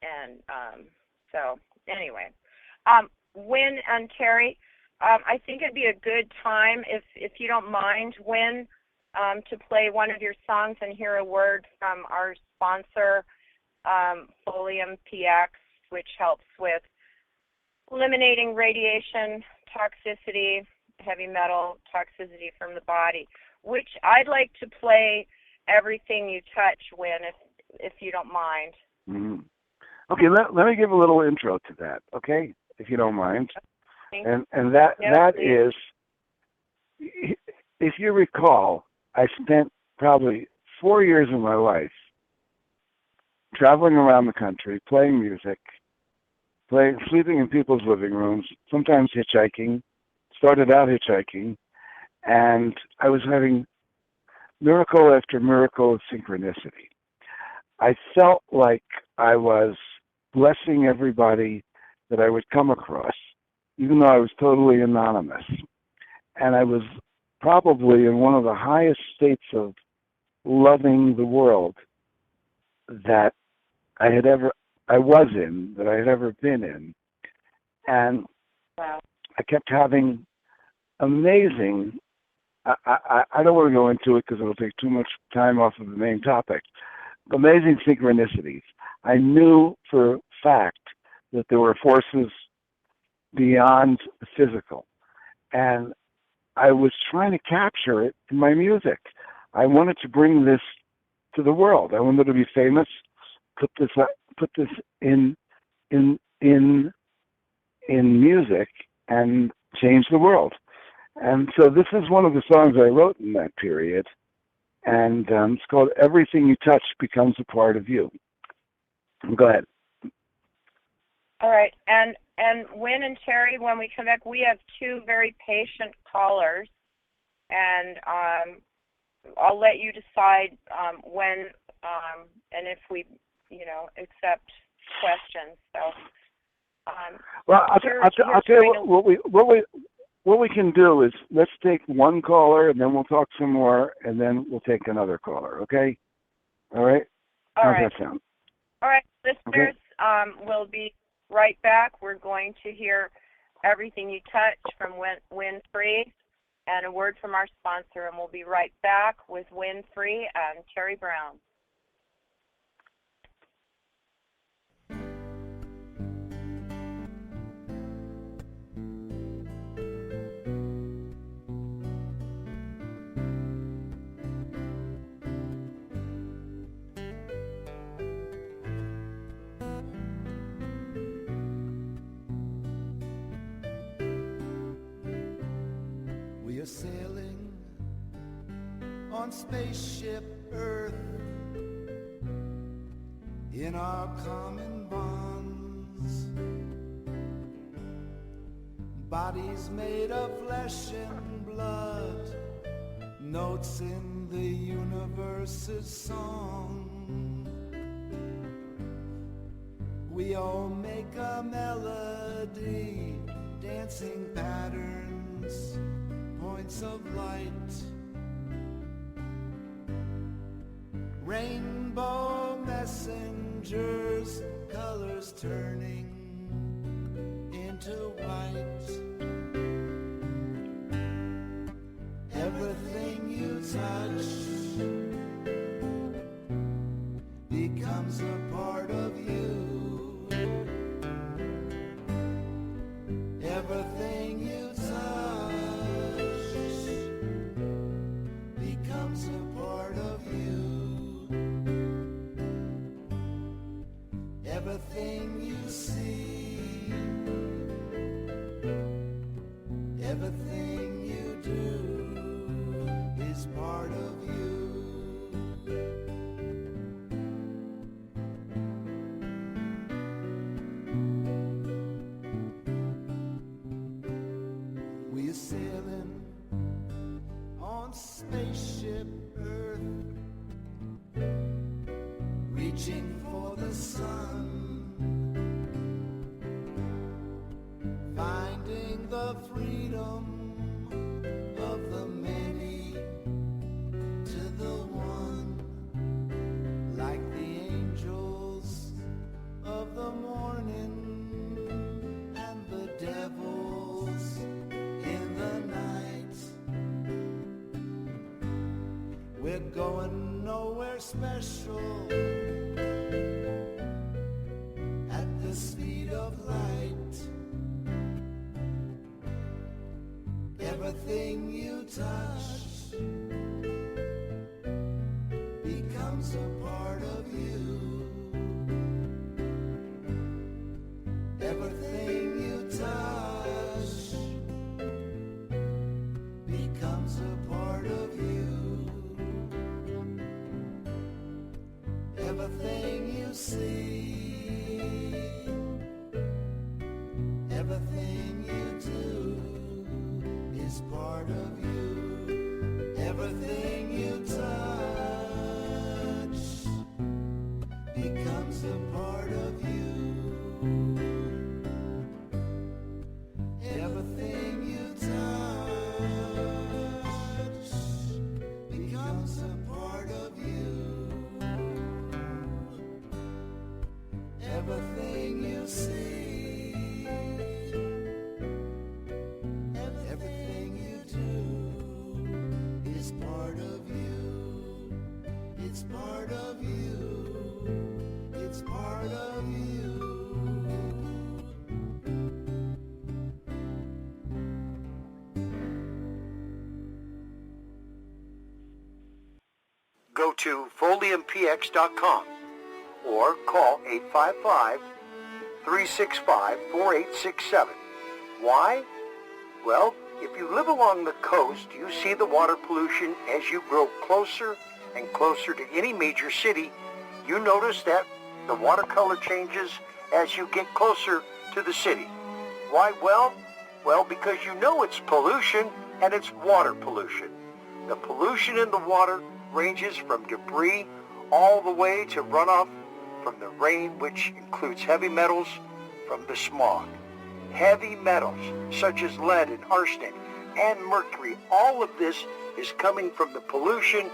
And so, anyway, Wynn and Terry, I think it'd be a good time, if you don't mind, Wynn, to play one of your songs and hear a word from our sponsor, Folium PX, which helps with eliminating radiation toxicity, heavy metal toxicity from the body, which I'd like to play Everything You Touch, Wynn, if you don't mind. Mm-hmm. Okay, let me give a little intro to that, okay, if you don't mind. And that is, if you recall, I spent probably 4 years of my life traveling around the country, playing music, sleeping in people's living rooms, sometimes hitchhiking. Started out hitchhiking, and I was having miracle after miracle of synchronicity. I felt like I was blessing everybody that I would come across, even though I was totally anonymous. And I was probably in one of the highest states of loving the world that I had ever been in. And wow. I kept having amazing, I don't want to go into it because it'll take too much time off of the main topic, amazing synchronicities. I knew for a fact that there were forces beyond the physical, and I was trying to capture it in my music. I wanted to bring this to the world. I wanted to be famous, put this in music and change the world. And so this is one of the songs I wrote in that period, and it's called Everything You Touch Becomes a Part of You. Go ahead. All right, and Wynn and Terry, when we come back, we have two very patient callers, and I'll let you decide when and if we, accept questions. So Well, I'll tell you what we can do is let's take one caller and then we'll talk some more and then we'll take another caller. Okay? All right. How's that sound? All right, listeners. We'll be right back. We're going to hear Everything You Touch from Wynn and a word from our sponsor, and we'll be right back with Wynn and Terry Brown. We are sailing on spaceship Earth in our common bonds, bodies made of flesh and blood, notes in the universe's song. We all make a melody, dancing patterns, points of light, rainbow messengers, colors turning into white. Everything you touch becomes a part of you. Everything you touch becomes a part of you. Everything you see, everything you do is part of you. We're sailing on spaceship Earth, reaching for the sun, finding the freedom of the many to the one, like the angels of the morning and the devils in the night. We're going nowhere special at the speed of light. Everything you touch becomes a part of you. Everything you touch becomes a part of you. Everything you see, everything you do is part of you. Everything you touch becomes a part of you. Everything you touch becomes a part of you. Everything you see, everything you do is part of you. It's part of you. It's part of you. Go to foliumpx.com or call 855-365-4867. Why? Well, if you live along the coast, you see the water pollution as you grow closer and closer to any major city. You notice that the water color changes as you get closer to the city. Why? Well, because you know it's pollution, and it's water pollution. The pollution in the water ranges from debris all the way to runoff from the rain, which includes heavy metals, from the smog. Heavy metals such as lead and arsenic and mercury, all of this is coming from the pollution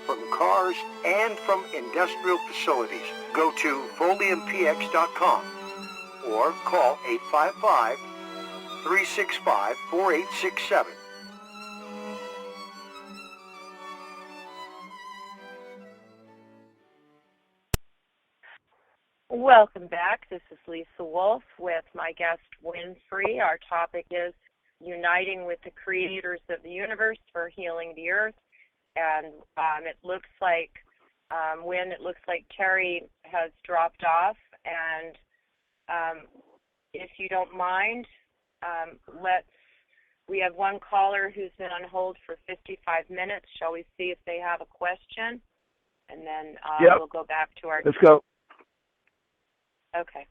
from cars and from industrial facilities. Go to foliumpx.com or call 855-365-4867. Welcome back. This is Lisa Wolf with my guest Wynn. Our topic is uniting with the creators of the universe for healing the earth. And it looks like, Wynn, it looks like Terry has dropped off. And if you don't mind, we have one caller who's been on hold for 55 minutes. Shall we see if they have a question? And then we'll go back to our... Let's go. Okay.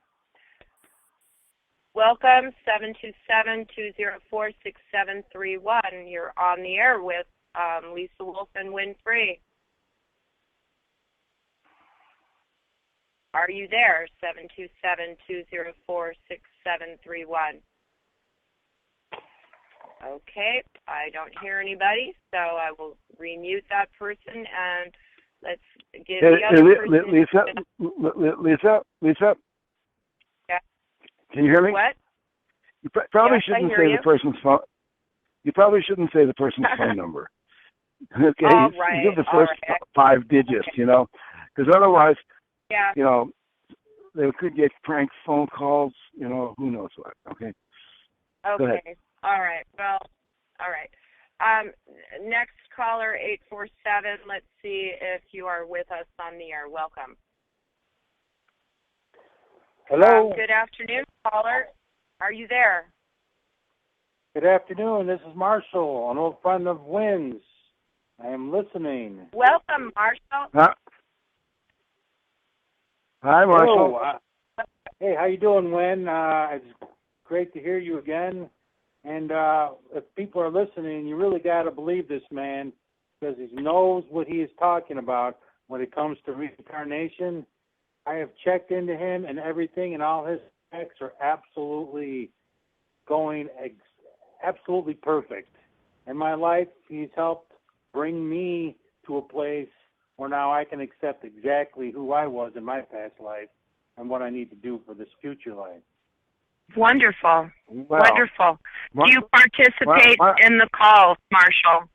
Welcome, 727-204-6731. You're on the air with Lisa Wolf and Wynn. Are you there? 727-204-6731. Okay, I don't hear anybody, so I will remute that person and let's give the other person... Lisa. Yeah. Can you hear me? What? You probably shouldn't say you. the person's phone. You probably shouldn't say the person's phone number. Okay, all right. You give the first 5 digits, because otherwise, they could get prank phone calls. Who knows what? Okay. Go ahead. All right. Well, all right. Next caller, 847. Let's see if you are with us on the air. Welcome. Hello. Good afternoon, caller. Are you there? Good afternoon. This is Marshall, an old friend of Wynn's. I am listening. Welcome, Marshall. Hi, Marshall. Hello. Hey, how you doing, Wynn? It's great to hear you again. And if people are listening, you really got to believe this man because he knows what he is talking about when it comes to reincarnation. I have checked into him and everything, and all his specs are absolutely going absolutely perfect. In my life, he's helped bring me to a place where now I can accept exactly who I was in my past life and what I need to do for this future life. Wonderful. Wow. Wonderful. Do you participate in the calls, Marshall?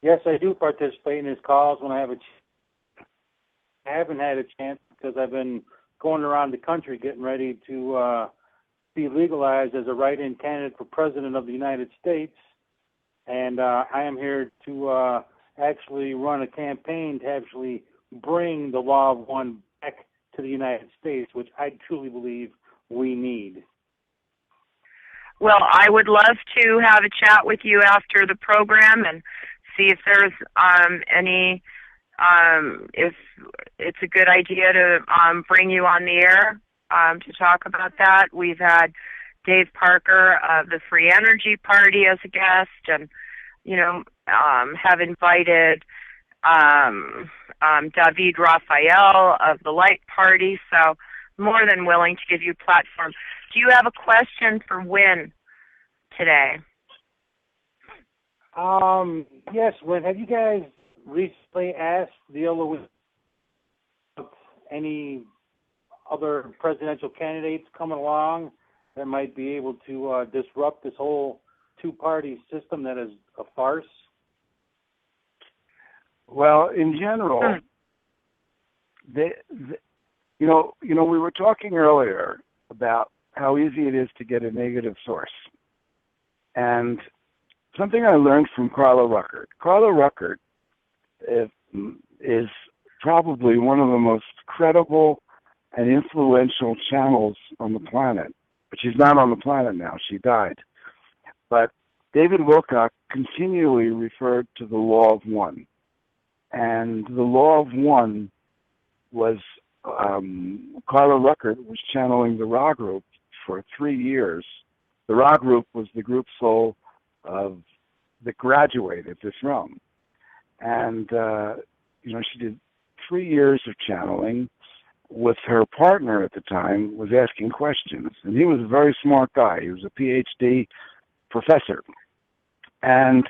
Yes, I do participate in his calls when I have a chance. I haven't had a chance because I've been going around the country getting ready to be legalized as a write-in candidate for President of the United States. And I am here to actually run a campaign to actually bring the Law of One back to the United States, which I truly believe we need. Well, I would love to have a chat with you after the program and see if there's any, if it's a good idea to bring you on the air to talk about that. We've had Dave Parker of the Free Energy Party as a guest and, have invited David Raphael of the Light Party, so more than willing to give you a platform. Do you have a question for Wynn today? Yes, Wynn. Have you guys recently asked the any other presidential candidates coming along that might be able to disrupt this whole two-party system that is a farce? Well, in general, we were talking earlier about how easy it is to get a negative source. And something I learned from Carla Ruckert. Carla Ruckert is probably one of the most credible and influential channels on the planet. But she's not on the planet now. She died. But David Wilcock continually referred to the Law of One. And the Law of One was, Carla Ruckert was channeling the Ra group for 3 years. The Ra group was the group soul that graduated this realm. And, she did 3 years of channeling with her partner at the time, was asking questions. And he was a very smart guy. He was a PhD professor. And,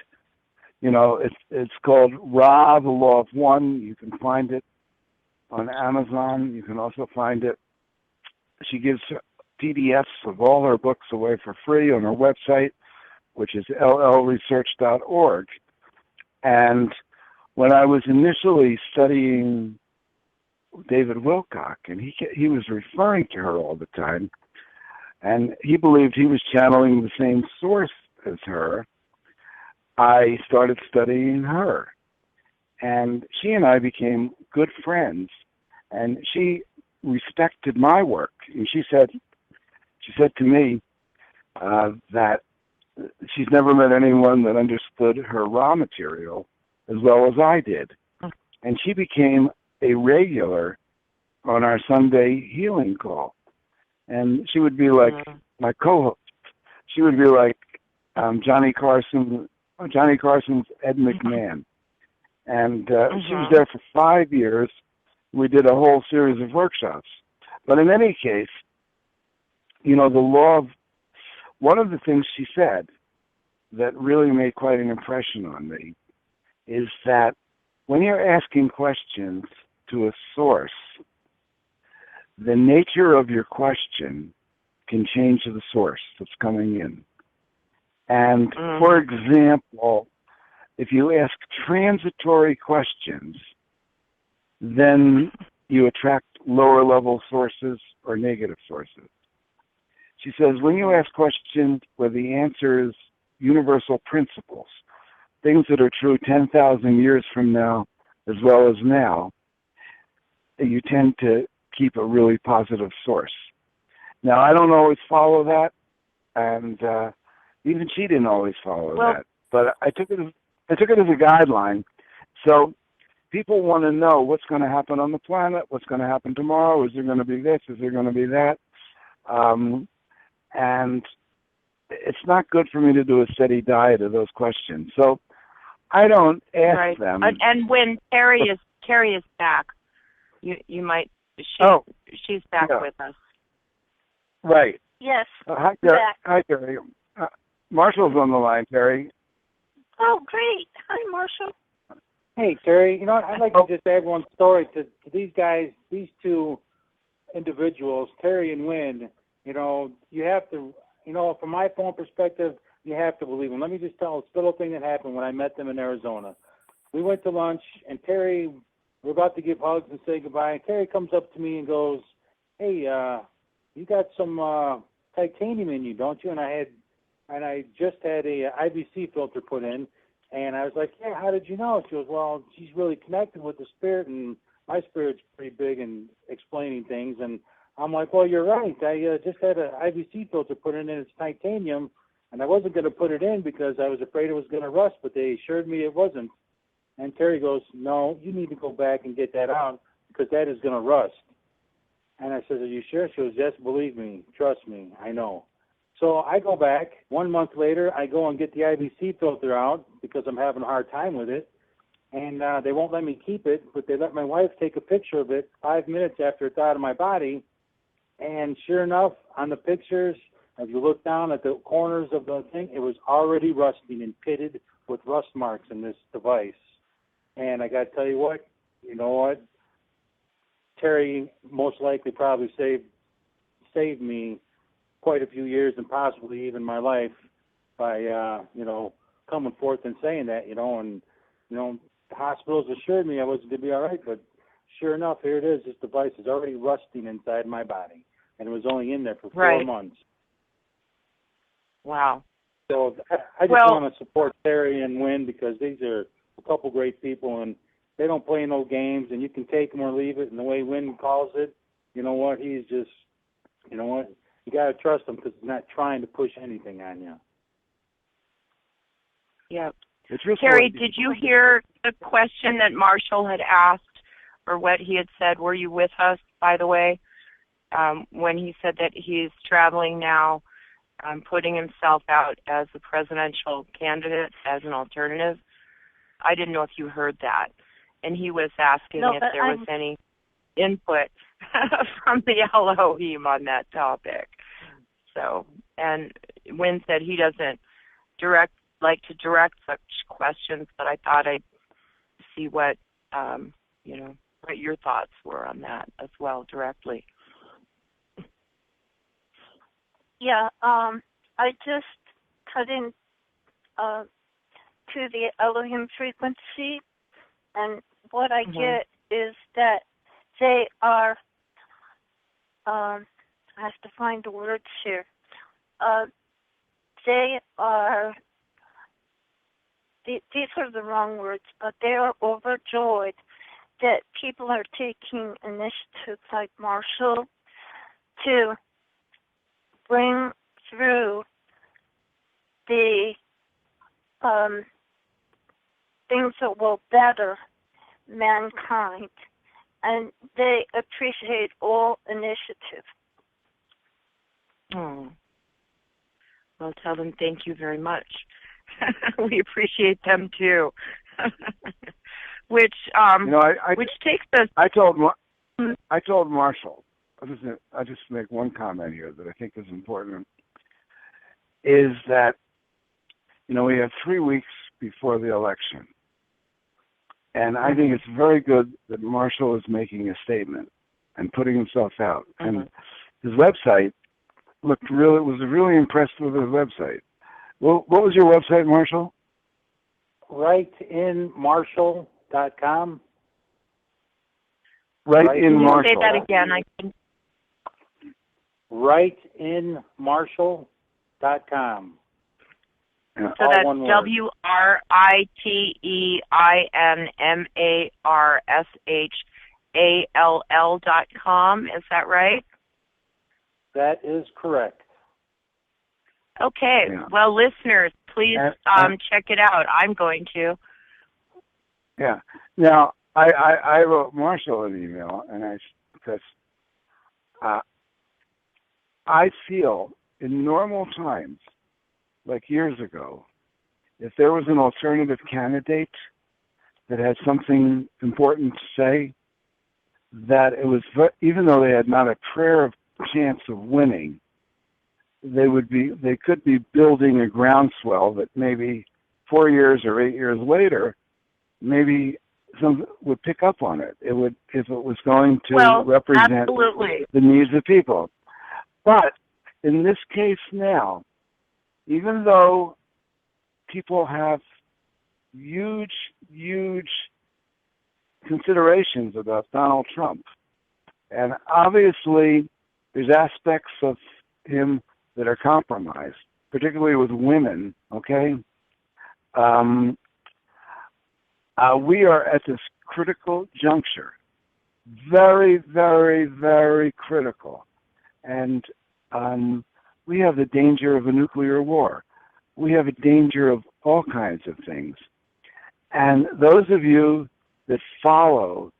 it's called Ra, the Law of One. You can find it on Amazon. You can also find it. She gives PDFs of all her books away for free on her website, which is llresearch.org. And when I was initially studying David Wilcock, and he was referring to her all the time, and he believed he was channeling the same source as her, I started studying her. And she and I became good friends, and she respected my work. And she said to me that she's never met anyone that understood her raw material as well as I did. And she became a regular on our Sunday healing call. And she would be like my co-host. She would be like Johnny Carson's Ed McMahon. And she was there for 5 years. We did a whole series of workshops. But in any case, the law of, one of the things she said that really made quite an impression on me is that when you're asking questions to a source, the nature of your question can change the source that's coming in. And for example, if you ask transitory questions, then you attract lower level sources or negative sources. She says when you ask questions where the answer is universal principles, things that are true 10,000 years from now as well as now, you tend to keep a really positive source. Now, I don't always follow that, and even she didn't always follow that. But I took it as a guideline. So people want to know what's going to happen on the planet, what's going to happen tomorrow, is there going to be this, is there going to be that? And it's not good for me to do a steady diet of those questions. So I don't ask them. And when Terry is back, you might. She's back with us. Right. Yes. Hi, Terry. Hi, Terry. Marshall's on the line, Terry. Oh, great. Hi, Marshall. Hey, Terry. I'd like to just add one story to these guys, these two individuals, Terry and Wynn. You have to, from my own perspective, you have to believe them. Let me just tell a little thing that happened when I met them in Arizona. We went to lunch, and Terry, we're about to give hugs and say goodbye, and Terry comes up to me and goes, hey, you got some titanium in you, don't you? And I just had a IBC filter put in, and I was like, yeah, how did you know? She goes, well, she's really connected with the spirit, and my spirit's pretty big in explaining things. And I'm like, well, you're right. I just had an IBC filter put in, and it's titanium, and I wasn't going to put it in because I was afraid it was going to rust, but they assured me it wasn't. And Terry goes, no, you need to go back and get that out because that is going to rust. And I said, are you sure? She goes, yes, believe me, trust me, I know. So I go back. 1 month later, I go and get the IBC filter out because I'm having a hard time with it. And they won't let me keep it, but they let my wife take a picture of it 5 minutes after it's out of my body. And sure enough, on the pictures, if you look down at the corners of the thing, it was already rusting and pitted with rust marks in this device. And I got to tell you what, Terry most likely probably saved me quite a few years and possibly even my life by, coming forth and saying that, and the hospitals assured me I wasn't going to be all right, but sure enough, here it is. This device is already rusting inside my body, and it was only in there for 4 months. Wow. So I just want to support Terry and Wynn because these are a couple great people, and they don't play no games, and you can take them or leave it. And the way Wynn calls it, he's just, you got to trust him because he's not trying to push anything on you. Yep. Terry, did you hear the question that Marshall had asked or what he had said? Were you with us, by the way, when he said that he's traveling now, putting himself out as a presidential candidate as an alternative? I didn't know if you heard that. And he was asking if there was any input. from the Elohim on that topic. So, and Wynn said he doesn't like to direct such questions, but I thought I'd see what what your thoughts were on that as well directly. Yeah, I just cut in to the Elohim frequency, and what I get is that they are, I have to find the words here, they are, these are the wrong words, but they are overjoyed that people are taking initiatives like Marshall to bring through the things that will better mankind, and they appreciate all initiative. Oh. Well, tell them thank you very much. We appreciate them too. Which which takes us. I told Marshall. I just make one comment here that I think is important. Is that we have 3 weeks before the election, and I think it's very good that Marshall is making a statement and putting himself out. And his website was really impressed with his website. Well, what was your website, Marshall? Writeinmarshall.com. Writeinmarshall. Say that again. Writeinmarshall.com. Yeah. So that's WRITEINMARSHALL.com. Is that right? That is correct. Okay. Yeah. Well, listeners, please check it out. I'm going to. Yeah. Now, I wrote Marshall an email, and because I feel in normal times, like years ago, if there was an alternative candidate that had something important to say, that it was, even though they had not a prayer of chance of winning, they could be building a groundswell that maybe 4 years or 8 years later, maybe some would pick up on it. It would, if it was going to represent the needs of people. But in this case now, even though people have huge considerations about Donald Trump, and obviously there's aspects of him that are compromised, particularly with women, okay? We are at this critical juncture, very, very, very critical. And we have the danger of a nuclear war. We have a danger of all kinds of things. And those of you that follow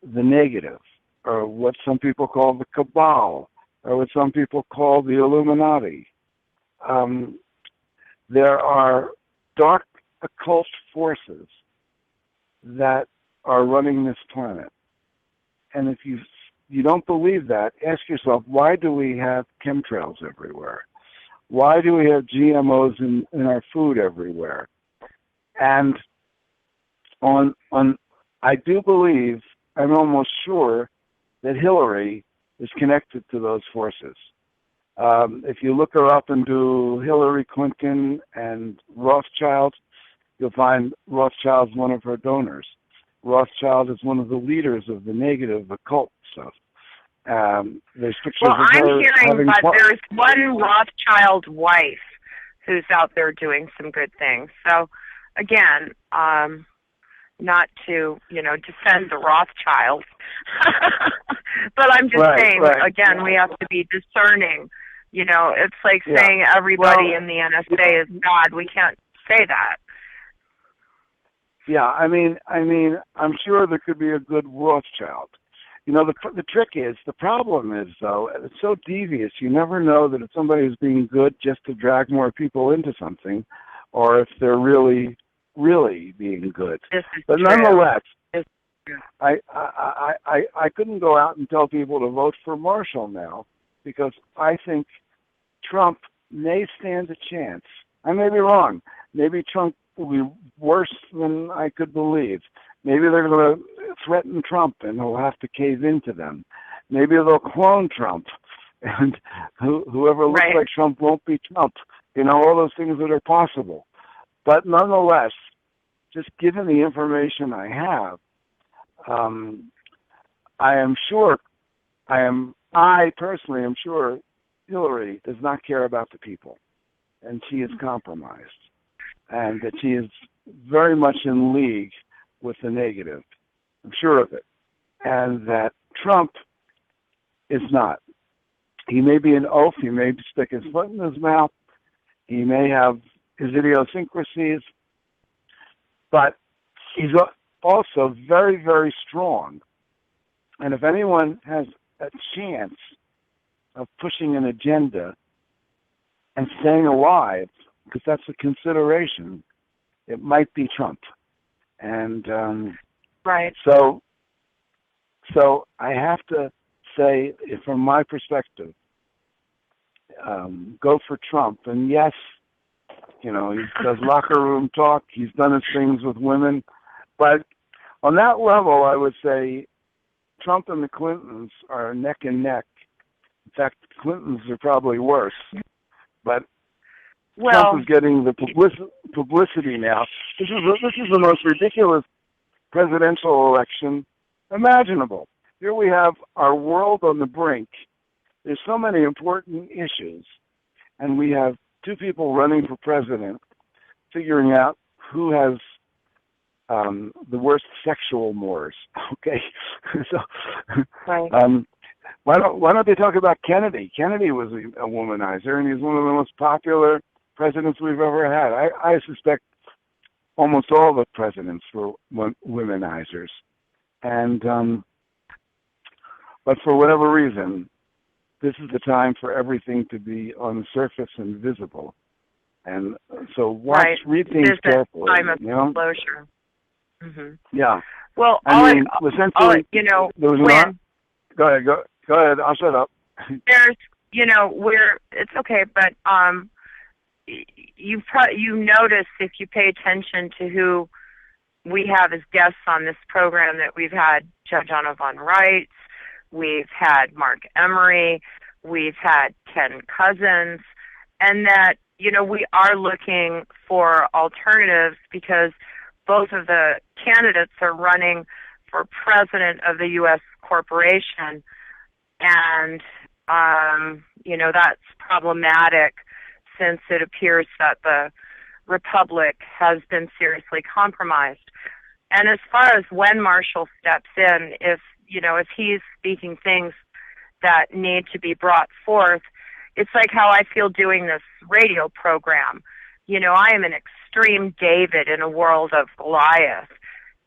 the negative, or what some people call the cabal, or what some people call the Illuminati, there are dark occult forces that are running this planet. And if you don't believe that, ask yourself, why do we have chemtrails everywhere? Why do we have GMOs in our food everywhere? And I do believe, I'm almost sure, that Hillary is connected to those forces. If you look her up and do Hillary Clinton and Rothschild, you'll find Rothschild's one of her donors. Rothschild is one of the leaders of the negative occult stuff. There's pictures of her. I'm hearing, but there's one Rothschild wife who's out there doing some good things. So, again, not to, defend the Rothschilds, but I'm just saying, again, we have to be discerning. It's like saying everybody in the NSA is God. We can't say that. Yeah, I mean, I'm sure there could be a good Rothschild. The trick is, the problem is, though, it's so devious. You never know that if somebody is being good just to drag more people into something, or if they're really, really being good. But nonetheless, I couldn't go out and tell people to vote for Marshall now because I think Trump may stand a chance. I may be wrong. Maybe Trump will be worse than I could believe. Maybe they're going to threaten Trump and he'll have to cave into them. Maybe they'll clone Trump and whoever looks like Trump won't be Trump. You know, all those things that are possible. But nonetheless, just given the information I have, I personally am sure Hillary does not care about the people, and she is compromised, and that she is very much in league with the negative. I'm sure of it, and that Trump is not. He may be an oaf, he may stick his foot in his mouth, he may have his idiosyncrasies, but he's also very, very strong. And if anyone has a chance of pushing an agenda and staying alive, because that's a consideration, it might be Trump. And so I have to say, from my perspective, go for Trump. And yes, you know, he does locker room talk. He's done his things with women. But on that level, I would say Trump and the Clintons are neck and neck. In fact, the Clintons are probably worse. But Trump is getting the publicity now. This is the most ridiculous presidential election imaginable. Here we have our world on the brink. There's so many important issues, and we have two people running for president, figuring out who has the worst sexual mores. Okay, so why don't they talk about Kennedy? Kennedy was a womanizer, and he's one of the most popular presidents we've ever had. I suspect almost all the presidents were womanizers, and but for whatever reason, this is the time for everything to be on the surface and visible. And so read things carefully. Time of you know? disclosure. Mm-hmm. Yeah. Well, essentially, you know, there was go ahead. I'll shut up. There's, you know, it's okay, but you notice if you pay attention to who we have as guests on this program that we've had Judge Anna von Reitz, we've had Mark Emery, we've had Ken Cousins, and that, you know, we are looking for alternatives because both of the candidates are running for president of the U.S. corporation, and, you know, that's problematic since it appears that the Republic has been seriously compromised. And as far as when Marshall steps in, if he's speaking things that need to be brought forth, it's like how I feel doing this radio program. You know, I am an extreme David in a world of Goliath.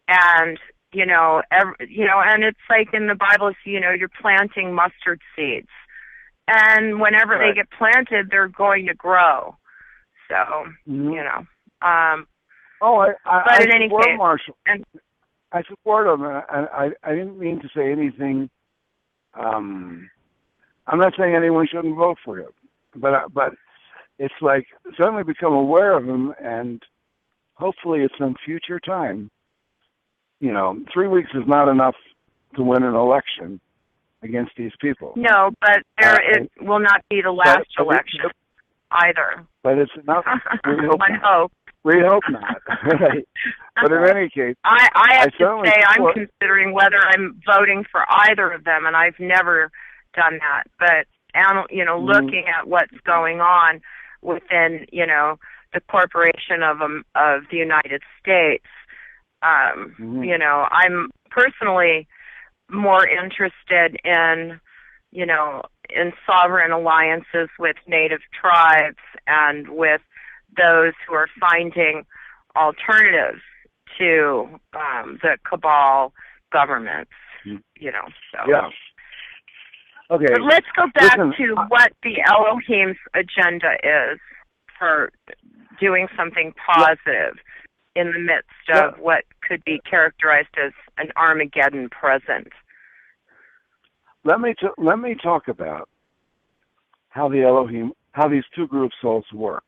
And, and it's like in the Bible, you're planting mustard seeds. And whenever they get planted, they're going to grow. So, I but in any support case, Marshall. I support him, and I didn't mean to say anything. I'm not saying anyone shouldn't vote for him, but it's like suddenly become aware of him, and hopefully at some future time, 3 weeks is not enough to win an election against these people. No, but it will not be the last election either. But it's enough. One hope. We hope not. But in any case, I have to say I'm considering whether I'm voting for either of them, and I've never done that. But looking at what's going on within the corporation of the United States, I'm personally more interested in in sovereign alliances with native tribes and with those who are finding alternatives to the cabal governments, So. Yeah. Okay. But let's go back to what the Elohim's agenda is for doing something positive. in the midst of what could be characterized as an Armageddon present. Let me talk about how the Elohim, how these two group souls work,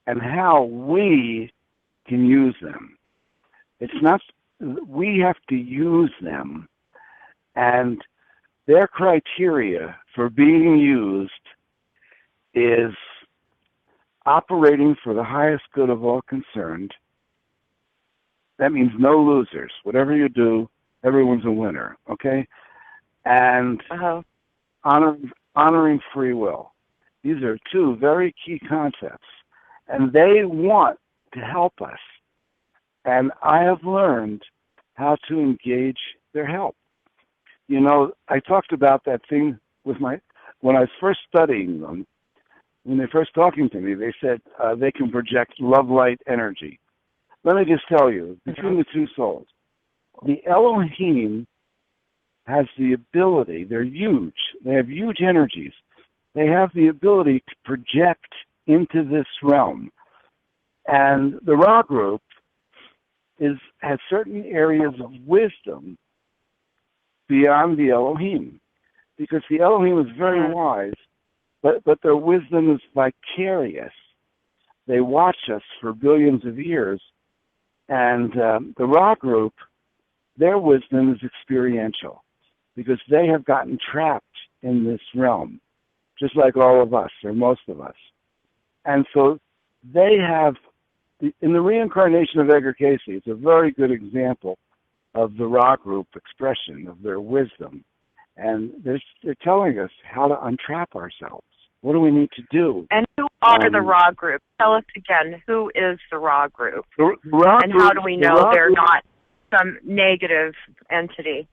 and how we can use them. It's not, we have to use them, and their criteria for being used is operating for the highest good of all concerned. That means no losers. Whatever you do, everyone's a winner, okay? And honoring free will. These are two very key concepts, and they want to help us. And I have learned how to engage their help. You know, I talked about that thing with when I was first studying them, when they first talking to me, they said they can project love light energy. Let me just tell you, between the two souls, the Elohim has the ability, they're huge, they have huge energies. They have the ability to project into this realm. And the Ra group has certain areas of wisdom beyond the Elohim, because the Elohim is very wise, but their wisdom is vicarious. They watch us for billions of years, and the Ra group, their wisdom is experiential, because they have gotten trapped in this realm, just like all of us, or most of us. And so they have, in the Reincarnation of Edgar Cayce, it's a very good example of the Ra group expression of their wisdom. And they're telling us how to untrap ourselves. What do we need to do? And who are the Ra group? Tell us again, who is the Ra group? The Ra and group, how do we know they're not some negative entity?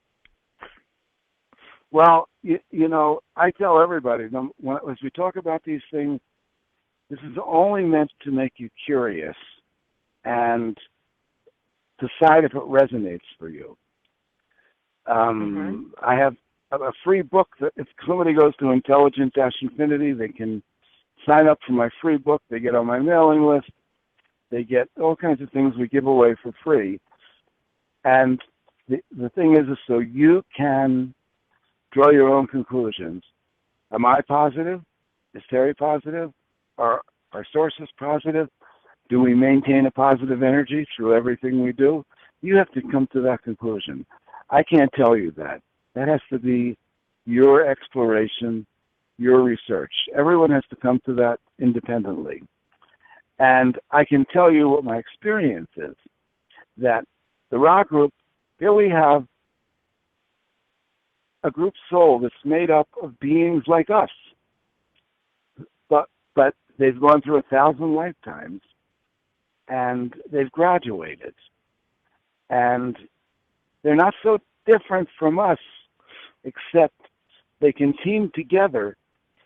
Well, you know, I tell everybody, as we talk about these things, this is only meant to make you curious and decide if it resonates for you. I have a free book that if somebody goes to Intelligent-Infinity, they can sign up for my free book. They get on my mailing list. They get all kinds of things we give away for free. And the thing is so you can draw your own conclusions. Am I positive? Is Terry positive? Are our sources positive? Do we maintain a positive energy through everything we do? You have to come to that conclusion. I can't tell you that. That has to be your exploration, your research. Everyone has to come to that independently. And I can tell you what my experience is, that the Ra group, here we have a group soul that's made up of beings like us. But they've gone through 1,000 lifetimes, and they've graduated. And they're not so different from us, except they can team together,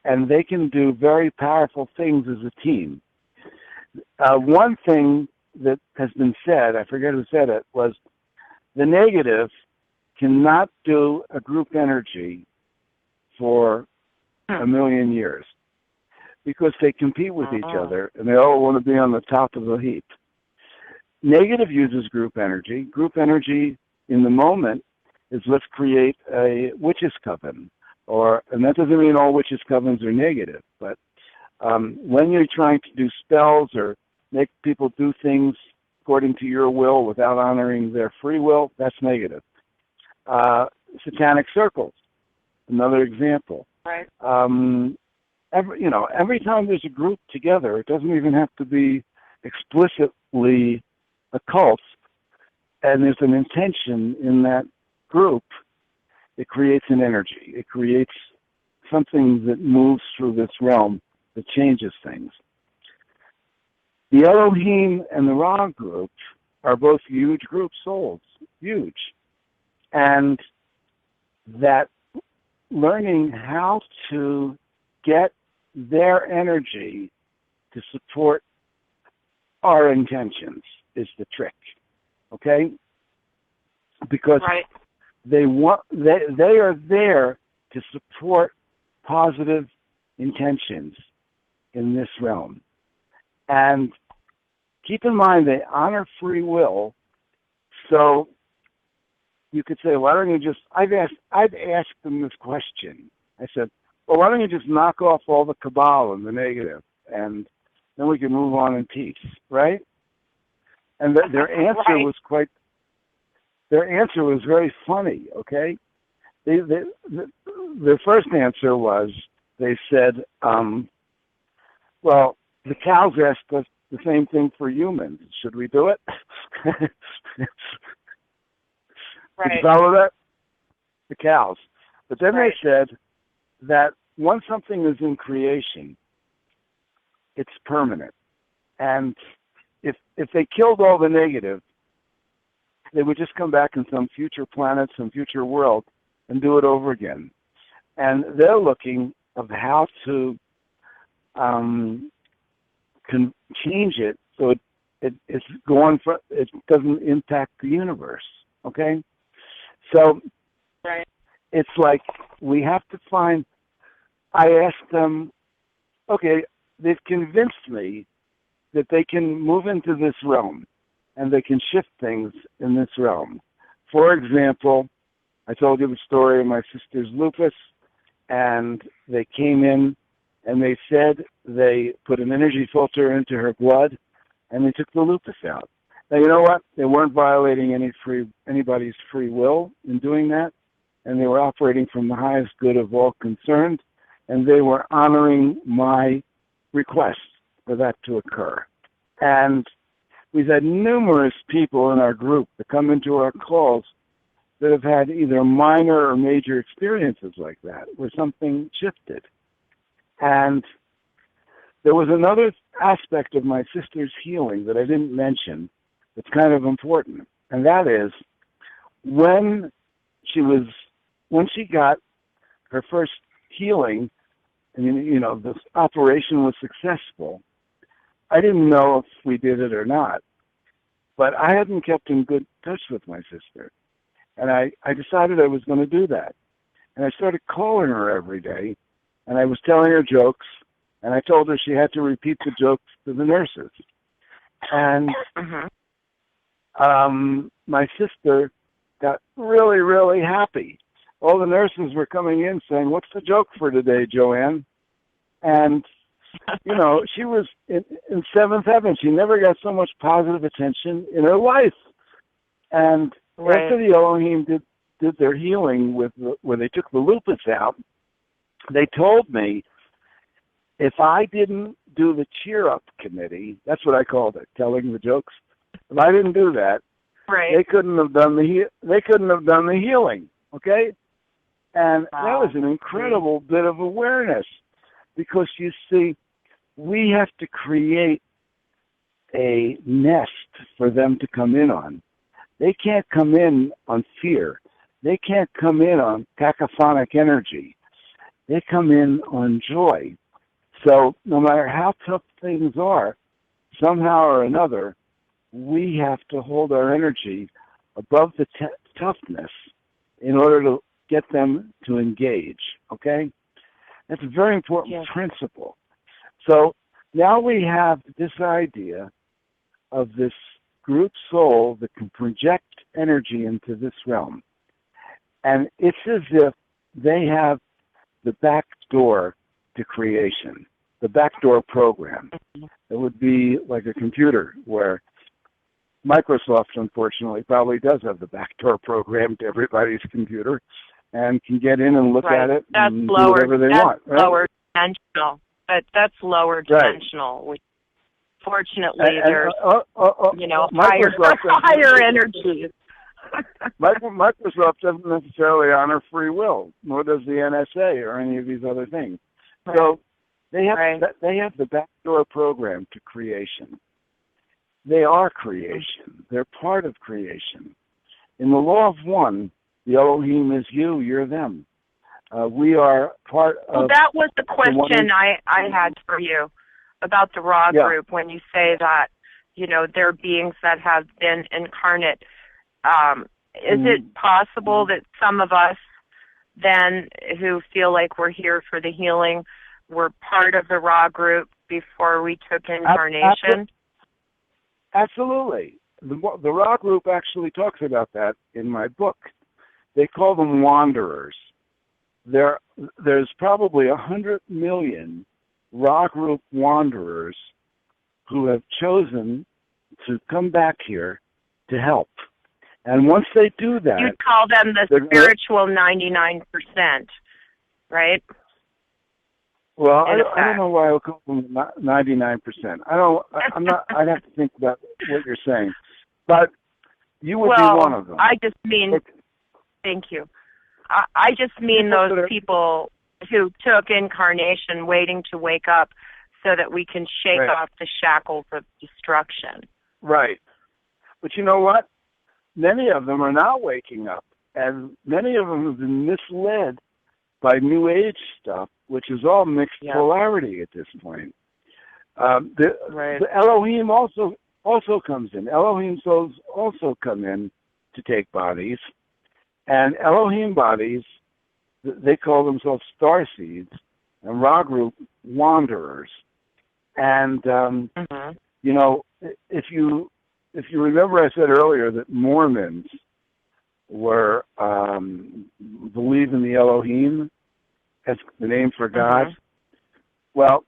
and they can do very powerful things as a team. One thing that has been said, I forget who said it, was the negative cannot do a group energy for 1,000,000 years, because they compete with each other, and they all want to be on the top of the heap. Negative uses group energy. Group energy in the moment is let's create a witches' coven, and that doesn't mean all witches' covens are negative, but when you're trying to do spells or make people do things according to your will without honoring their free will, that's negative. Satanic circles, another example. Right. Every time there's a group together, it doesn't even have to be explicitly a cult, and there's an intention in that group, it creates an energy. It creates something that moves through this realm that changes things. The Elohim and the Ra group are both huge group souls, huge. And that learning how to get their energy to support our intentions is the trick, okay? Because they are there to support positive intentions in this realm. And keep in mind they honor free will. So you could say, why don't you just, I've asked them this question. I said, well, why don't you just knock off all the cabal and the negative, and then we can move on in peace, right? And their answer was very funny, okay? Their first answer was, they said, well, the cows asked us the same thing for humans. Should we do it? Right. You follow that? The cows. But then they said that once something is in creation, it's permanent. And if they killed all the negative, they would just come back in some future planet, some future world, and do it over again. And they're looking of how to can change it so it's going for, it doesn't impact the universe. Okay, so it's like we have to find. I asked them, okay, they've convinced me that they can move into this realm and they can shift things in this realm. For example, I told you the story of my sister's lupus, and they came in and they said they put an energy filter into her blood and they took the lupus out. Now, you know what? They weren't violating anybody's free will in doing that, and they were operating from the highest good of all concerned, and they were honoring my request for that to occur. And we've had numerous people in our group that come into our calls that have had either minor or major experiences like that, where something shifted. And there was another aspect of my sister's healing that I didn't mention that's kind of important, and that is when she got her first healing, and this operation was successful, I didn't know if we did it or not, but I hadn't kept in good touch with my sister. And I decided I was going to do that. And I started calling her every day, and I was telling her jokes, and I told her she had to repeat the jokes to the nurses. And my sister got really, really happy. All the nurses were coming in saying, "What's the joke for today, Joanne?" And, she was in seventh heaven. She never got so much positive attention in her life. And after the Elohim did their healing where they took the lupus out, they told me if I didn't do the cheer-up committee, that's what I called it, telling the jokes. If I didn't do that, they couldn't have done the healing. Okay, and that was an incredible bit of awareness, because you see, we have to create a nest for them to come in on. They can't come in on fear. They can't come in on cacophonic energy. They come in on joy. So no matter how tough things are, somehow or another, we have to hold our energy above the toughness in order to get them to engage, okay? That's a very important principle. So now we have this idea of this group soul that can project energy into this realm. And it's as if they have the back door to creation, the backdoor program. It would be like a computer where Microsoft, unfortunately, probably does have the backdoor program to everybody's computer and can get in and look at it and do whatever they want. That's lower dimensional. That's lower dimensional. Which, fortunately, there's higher energies. Microsoft doesn't necessarily honor free will, nor does the NSA or any of these other things. So they have the backdoor program to creation. They are creation. They're part of creation. In the law of one, the Elohim is you, you're them. We are part of... Well, that was the question I had for you about the Ra group, when you say that, they're beings that have been incarnate. Is it possible that some of us then who feel like we're here for the healing were part of the Ra group before we took incarnation? Absolutely. The rock group actually talks about that in my book. They call them wanderers. There's probably 100 million rock group wanderers who have chosen to come back here to help. And once they do that... You'd call them the spiritual 99%, right? Well, I don't know why I would call them 99%. I'd have to think about what you're saying. But you would be one of them. I just mean... Thank you. I just mean those people who took incarnation waiting to wake up so that we can shake off the shackles of destruction. Right. But you know what? Many of them are not waking up, and many of them have been misled by New Age stuff, which is all mixed polarity at this point. The Elohim also comes in. Elohim souls also come in to take bodies, and Elohim bodies, they call themselves starseeds, and Ra group wanderers. And you know, if you remember, I said earlier that Mormons were believe in the Elohim as the name for God. Well,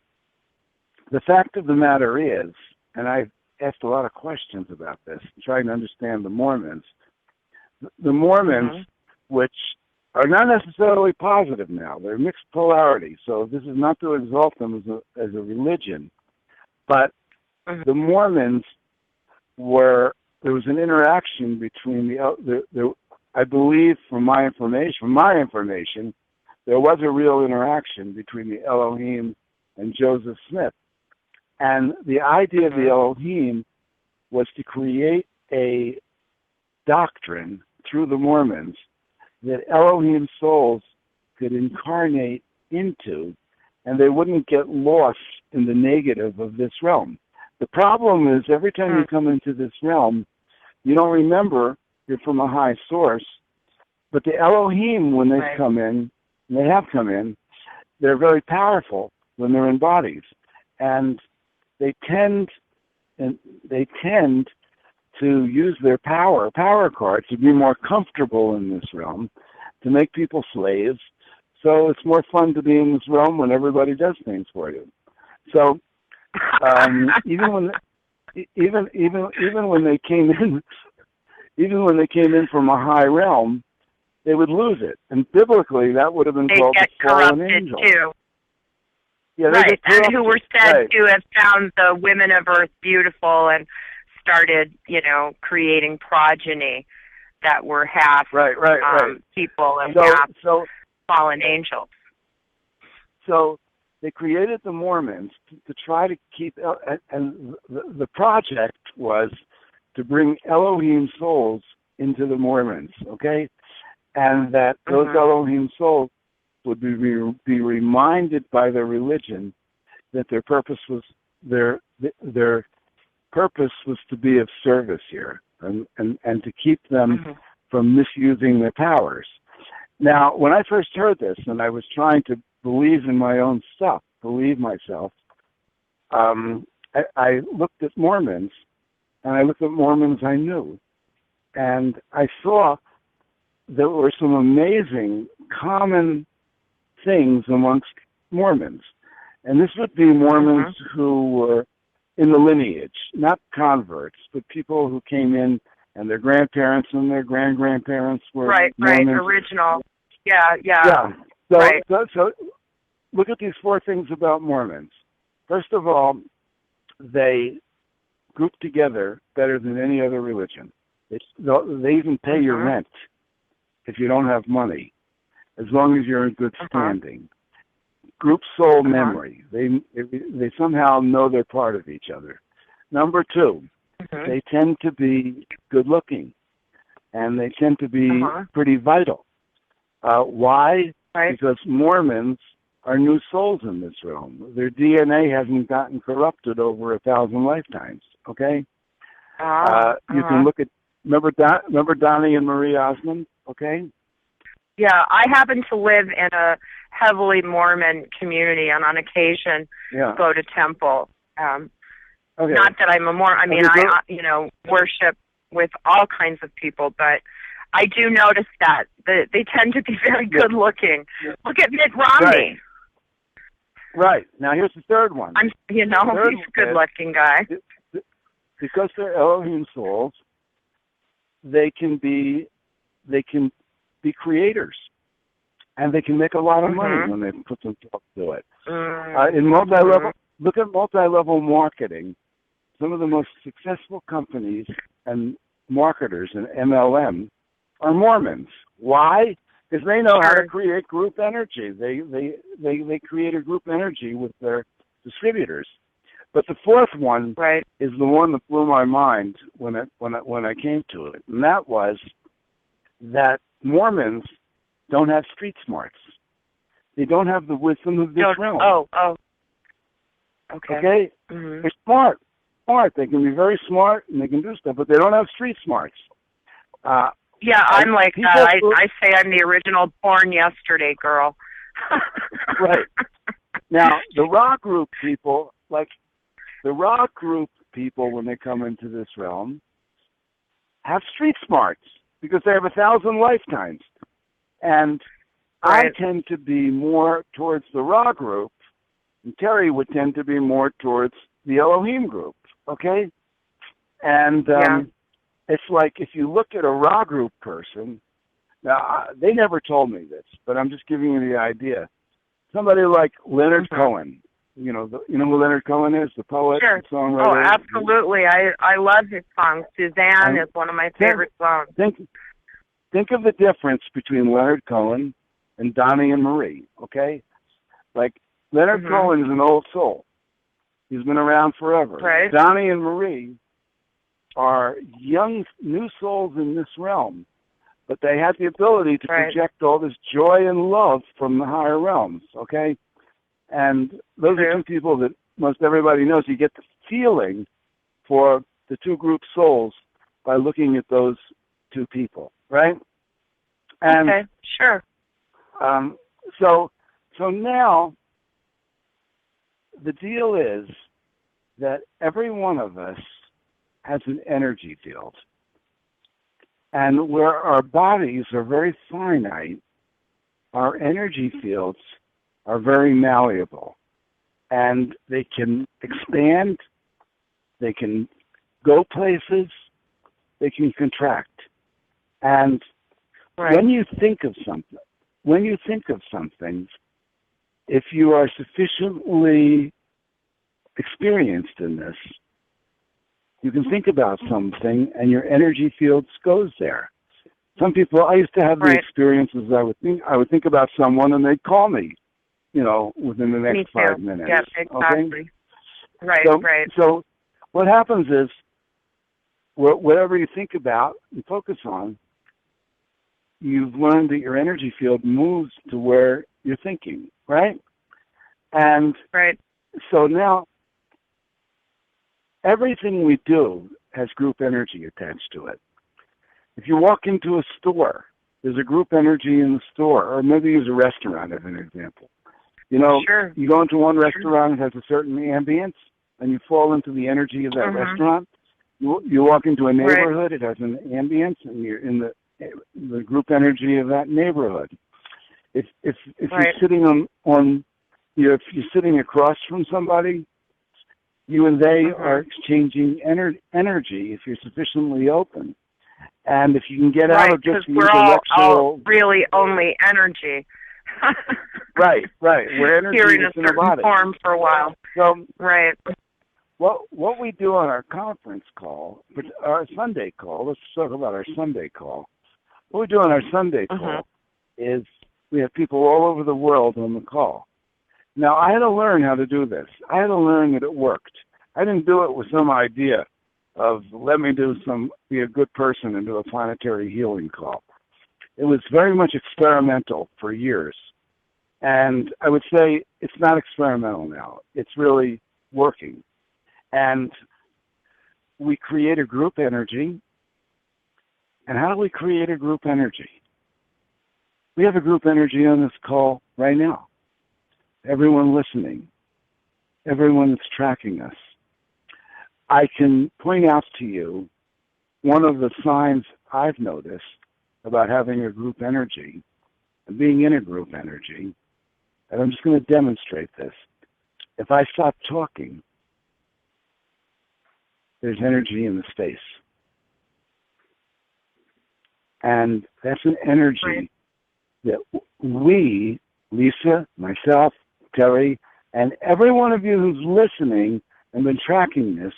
the fact of the matter is, and I've asked a lot of questions about this, trying to understand the Mormons. The Mormons, which are not necessarily positive now, they're mixed polarity. So this is not to exalt them as a religion, but the Mormons there was an interaction between I believe from my information, there was a real interaction between the Elohim and Joseph Smith. And the idea of the Elohim was to create a doctrine through the Mormons that Elohim souls could incarnate into, and they wouldn't get lost in the negative of this realm. The problem is every time you come into this realm, you don't remember you're from a high source. But the Elohim, when they come in, and they have come in, they're very powerful when they're in bodies. And they tend to use their power card to be more comfortable in this realm, to make people slaves. So it's more fun to be in this realm when everybody does things for you. So even when they came in from a high realm, they would lose it. And biblically, that would have been called the fallen angel. Too. Yeah, right, and who were said to have found the women of earth beautiful and started, creating progeny that were half people and half fallen angels. So they created the Mormons to try to keep, and the project was to bring Elohim souls into the Mormons, okay? And that those Elohim souls would be reminded by their religion that their purpose was their purpose was to be of service here and to keep them from misusing their powers. Now, when I first heard this and I was trying to believe in my own stuff, believe myself, I looked at Mormons, and I looked at Mormons I knew, and I saw there were some amazing common things amongst Mormons. And this would be Mormons who were in the lineage, not converts, but people who came in and their grandparents and their grand-grandparents were Mormons. Original. Yeah. So look at these four things about Mormons. First of all, they group together better than any other religion. They even pay your rent if you don't have money, as long as you're in good standing. Group soul memory. They somehow know they're part of each other. Number two, they tend to be good-looking, and they tend to be pretty vital. Why? Because Mormons are new souls in this realm. Their DNA hasn't gotten corrupted over 1,000 lifetimes, okay? You can look at, remember Donnie and Marie Osmond, okay? Yeah, I happen to live in a heavily Mormon community and on occasion go to temple. Okay. Not that I'm a Mormon. I mean, I worship with all kinds of people, but I do notice that they tend to be very good looking. Look at Mitt Romney. Right. Now here's the third one. He's a good looking guy. Because they're Elohim souls, they can be creators, and they can make a lot of money when they put themselves to it. In multi-level, look at multi-level marketing. Some of the most successful companies and marketers in MLM are Mormons. Why? Because they know how to create group energy. They create a group energy with their distributors. But the fourth one is the one that blew my mind when I came to it, and that was that Mormons don't have street smarts. They don't have the wisdom of this realm. Oh. Okay. They're smart. They can be very smart and they can do stuff, but they don't have street smarts. I'm like that. I say I'm the original Born Yesterday girl. Right. Now, the raw group people, when they come into this realm, have street smarts because they have 1,000 lifetimes. And I tend to be more towards the raw group, and Terry would tend to be more towards the Elohim group, okay? And it's like if you look at a raw group person, now they never told me this, but I'm just giving you the idea. Somebody like Leonard Cohen, you know who Leonard Cohen is, the poet and songwriter? Oh, absolutely. I love his songs. Suzanne is one of my favorite songs. Think of the difference between Leonard Cohen and Donnie and Marie, okay? Like, Leonard Cohen is an old soul. He's been around forever. Right. Donnie and Marie are young, new souls in this realm, but they had the ability to project all this joy and love from the higher realms, okay? And those are two people that most everybody knows. You get the feeling for the two group souls by looking at those two people, right? And, okay, sure. So now the deal is that every one of us has an energy field. And where our bodies are very finite, our energy fields are very malleable. And they can expand, they can go places, they can contract. And when you think of something, if you are sufficiently experienced in this, you can think about something and your energy field goes there. Some people, I used to have the experiences, I would think about someone and they'd call me, within the next 5 minutes. Yes, exactly. Okay? So what happens is, whatever you think about and focus on, you've learned that your energy field moves to where you're thinking, right? And so now, everything we do has group energy attached to it. If you walk into a store, there's a group energy in the store, or maybe use a restaurant as an example. You go into one restaurant, it has a certain ambience, and you fall into the energy of that restaurant. You walk into a neighborhood, it has an ambience, and you're in the group energy of that neighborhood. If you're sitting if you're sitting across from somebody, you and they are exchanging energy if you're sufficiently open. And if you can get out of just the intellectual... all really only energy. Right. We're energy here in a in the body. Form for a while. So, what we do on our conference call, our Sunday call, let's talk about our Sunday call. What we do on our Sunday call is we have people all over the world on the call. Now, I had to learn how to do this. I had to learn that it worked. I didn't do it with some idea of let me be a good person and do a planetary healing call. It was very much experimental for years. And I would say it's not experimental now. It's really working. And we create a group energy. And how do we create a group energy? We have a group energy on this call right now. Everyone listening, everyone that's tracking us. I can point out to you one of the signs I've noticed about having a group energy and being in a group energy, and I'm just going to demonstrate this. If I stop talking, there's energy in the space. And that's an energy that we, Lisa, myself, Terry, and every one of you who's listening and been tracking this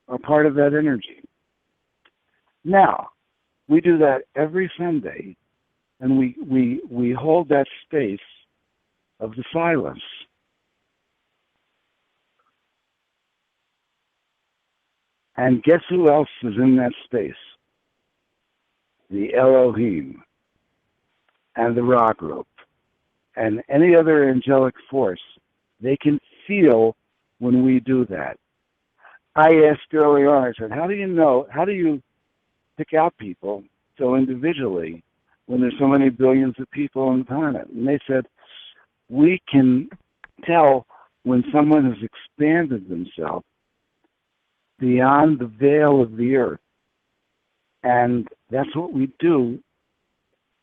are part of that energy. Now, we do that every Sunday, and we hold that space of the silence. And guess who else is in that space? The Elohim and the Ra group and any other angelic force. They can feel when we do that. I asked early on, I said, how do you pick out people so individually when there's so many billions of people on the planet? And they said, we can tell when someone has expanded themselves beyond the veil of the earth. And that's what we do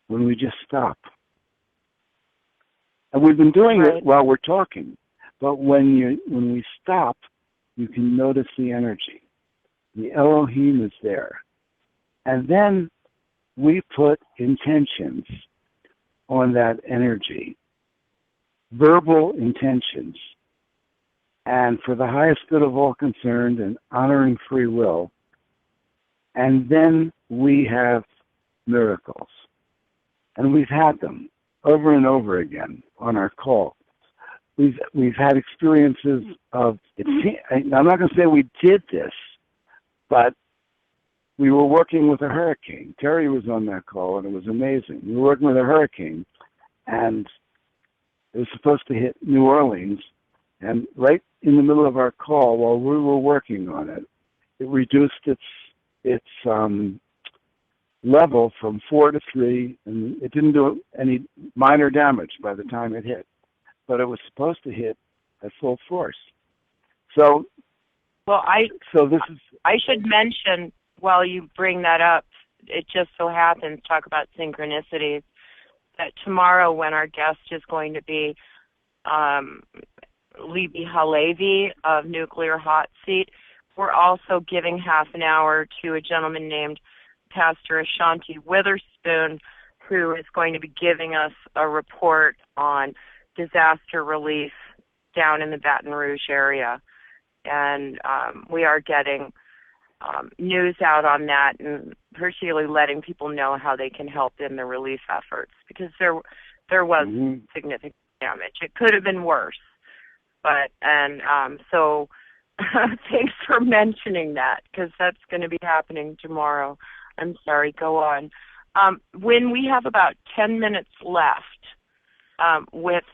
when we just stop. And we've been doing it while we're talking. But when we stop, you can notice the energy. The Elohim is there. And then we put intentions on that energy, verbal intentions. And for the highest good of all concerned and honoring free will. And then we have miracles. And we've had them over and over again on our call. We've had experiences of, I'm not going to say we did this, but we were working with a hurricane. Terry was on that call, and it was amazing. We were working with a hurricane, and it was supposed to hit New Orleans, and right in the middle of our call, while we were working on it, it reduced its level from 4 to 3, and it didn't do any minor damage by the time it hit. But it was supposed to hit at full force. So, I should mention, while you bring that up, it just so happens, talk about synchronicities, that tomorrow when our guest is going to be Libby Halevi of Nuclear Hot Seat, we're also giving half an hour to a gentleman named Pastor Ashanti Witherspoon, who is going to be giving us a report on disaster relief down in the Baton Rouge area. And we are getting news out on that, and particularly letting people know how they can help in the relief efforts, because there was significant damage. It could have been worse. So thanks for mentioning that, because that's going to be happening tomorrow. I'm sorry, go on. When we have about 10 minutes left with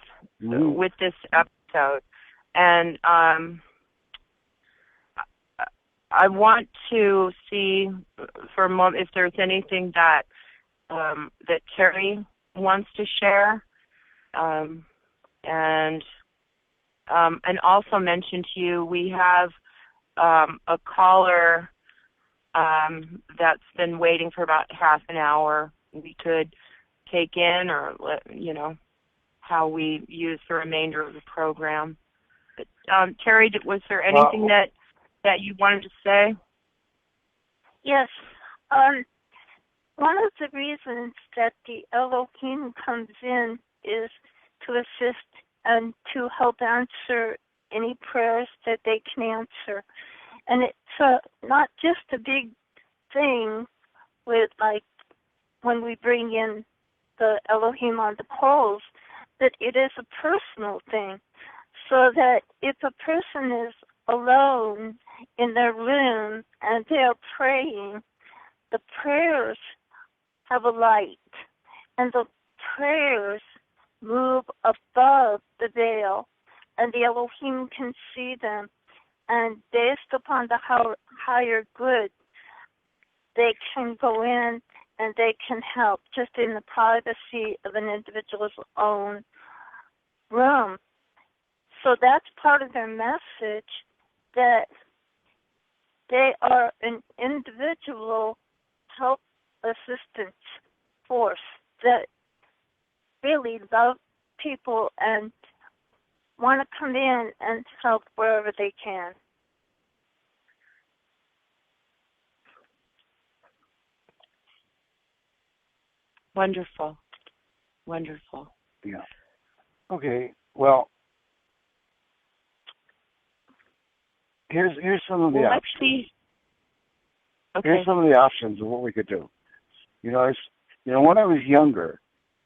this episode, and I want to see for a moment if there's anything that that Terry wants to share, and also mention to you we have a caller that's been waiting for about half an hour. We could take in, or how we use the remainder of the program. But, Terry, was there anything that you wanted to say? Yes. One of the reasons that the Elohim comes in is to assist and to help answer any prayers that they can answer. And it's not just a big thing with, like, when we bring in the Elohim on the calls, that it is a personal thing, so that if a person is alone in their room and they are praying, the prayers have a light, and the prayers move above the veil, and the Elohim can see them, and based upon the higher good, they can go in and they can help just in the privacy of an individual's own room. So that's part of their message, that They are an individual help assistance force that really love people and want to come in and help wherever they can. Wonderful. Wonderful. Yeah. Okay. Well, here's some of the Let's options. see. Okay. Here's some of the options of what we could do. When I was younger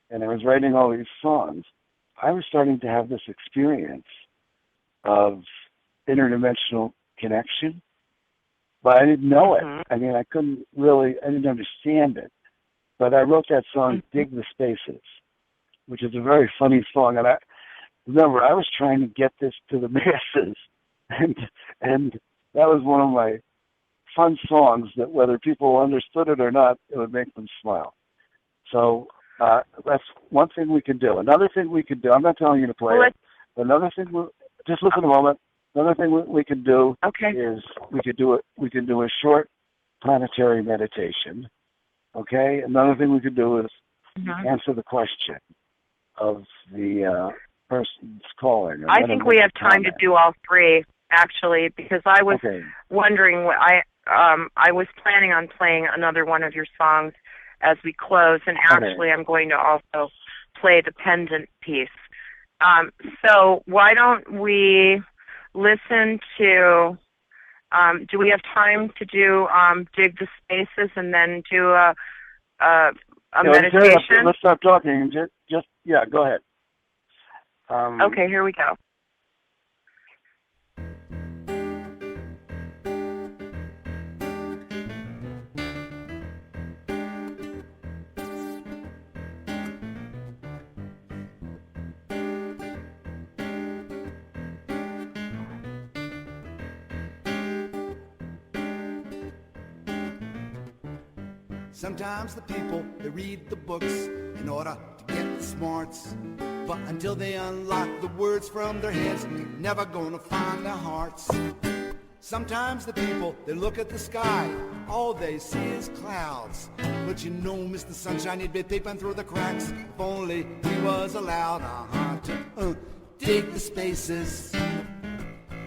and I was writing all these songs, I was starting to have this experience of interdimensional connection, but I didn't know it. I mean, I didn't understand it. But I wrote that song, Dig the Spaces, which is a very funny song. And I remember I was trying to get this to the masses, and that was one of my fun songs that whether people understood it or not, it would make them smile. So that's one thing we can do. Another thing we can do, I'm not telling you to play it, but another thing, just listen a moment. Another thing we can do is we can do a short planetary meditation. Okay? Another thing we could do is answer the question of the person's calling. I think we have time to do all three, actually, because I was wondering, I was planning on playing another one of your songs as we close, and actually I'm going to also play the pendant piece. So why don't we listen to, do we have time to do Dig the Spaces and then do a meditation? Let's stop talking. Just go ahead. Okay, here we go. Sometimes the people, they read the books in order to get the smarts. But until they unlock the words from their heads, they're never gonna find their hearts. Sometimes the people, they look at the sky, all they see is clouds. But you know, Mr. Sunshine, he'd be peeping through the cracks if only he was allowed to dig the spaces.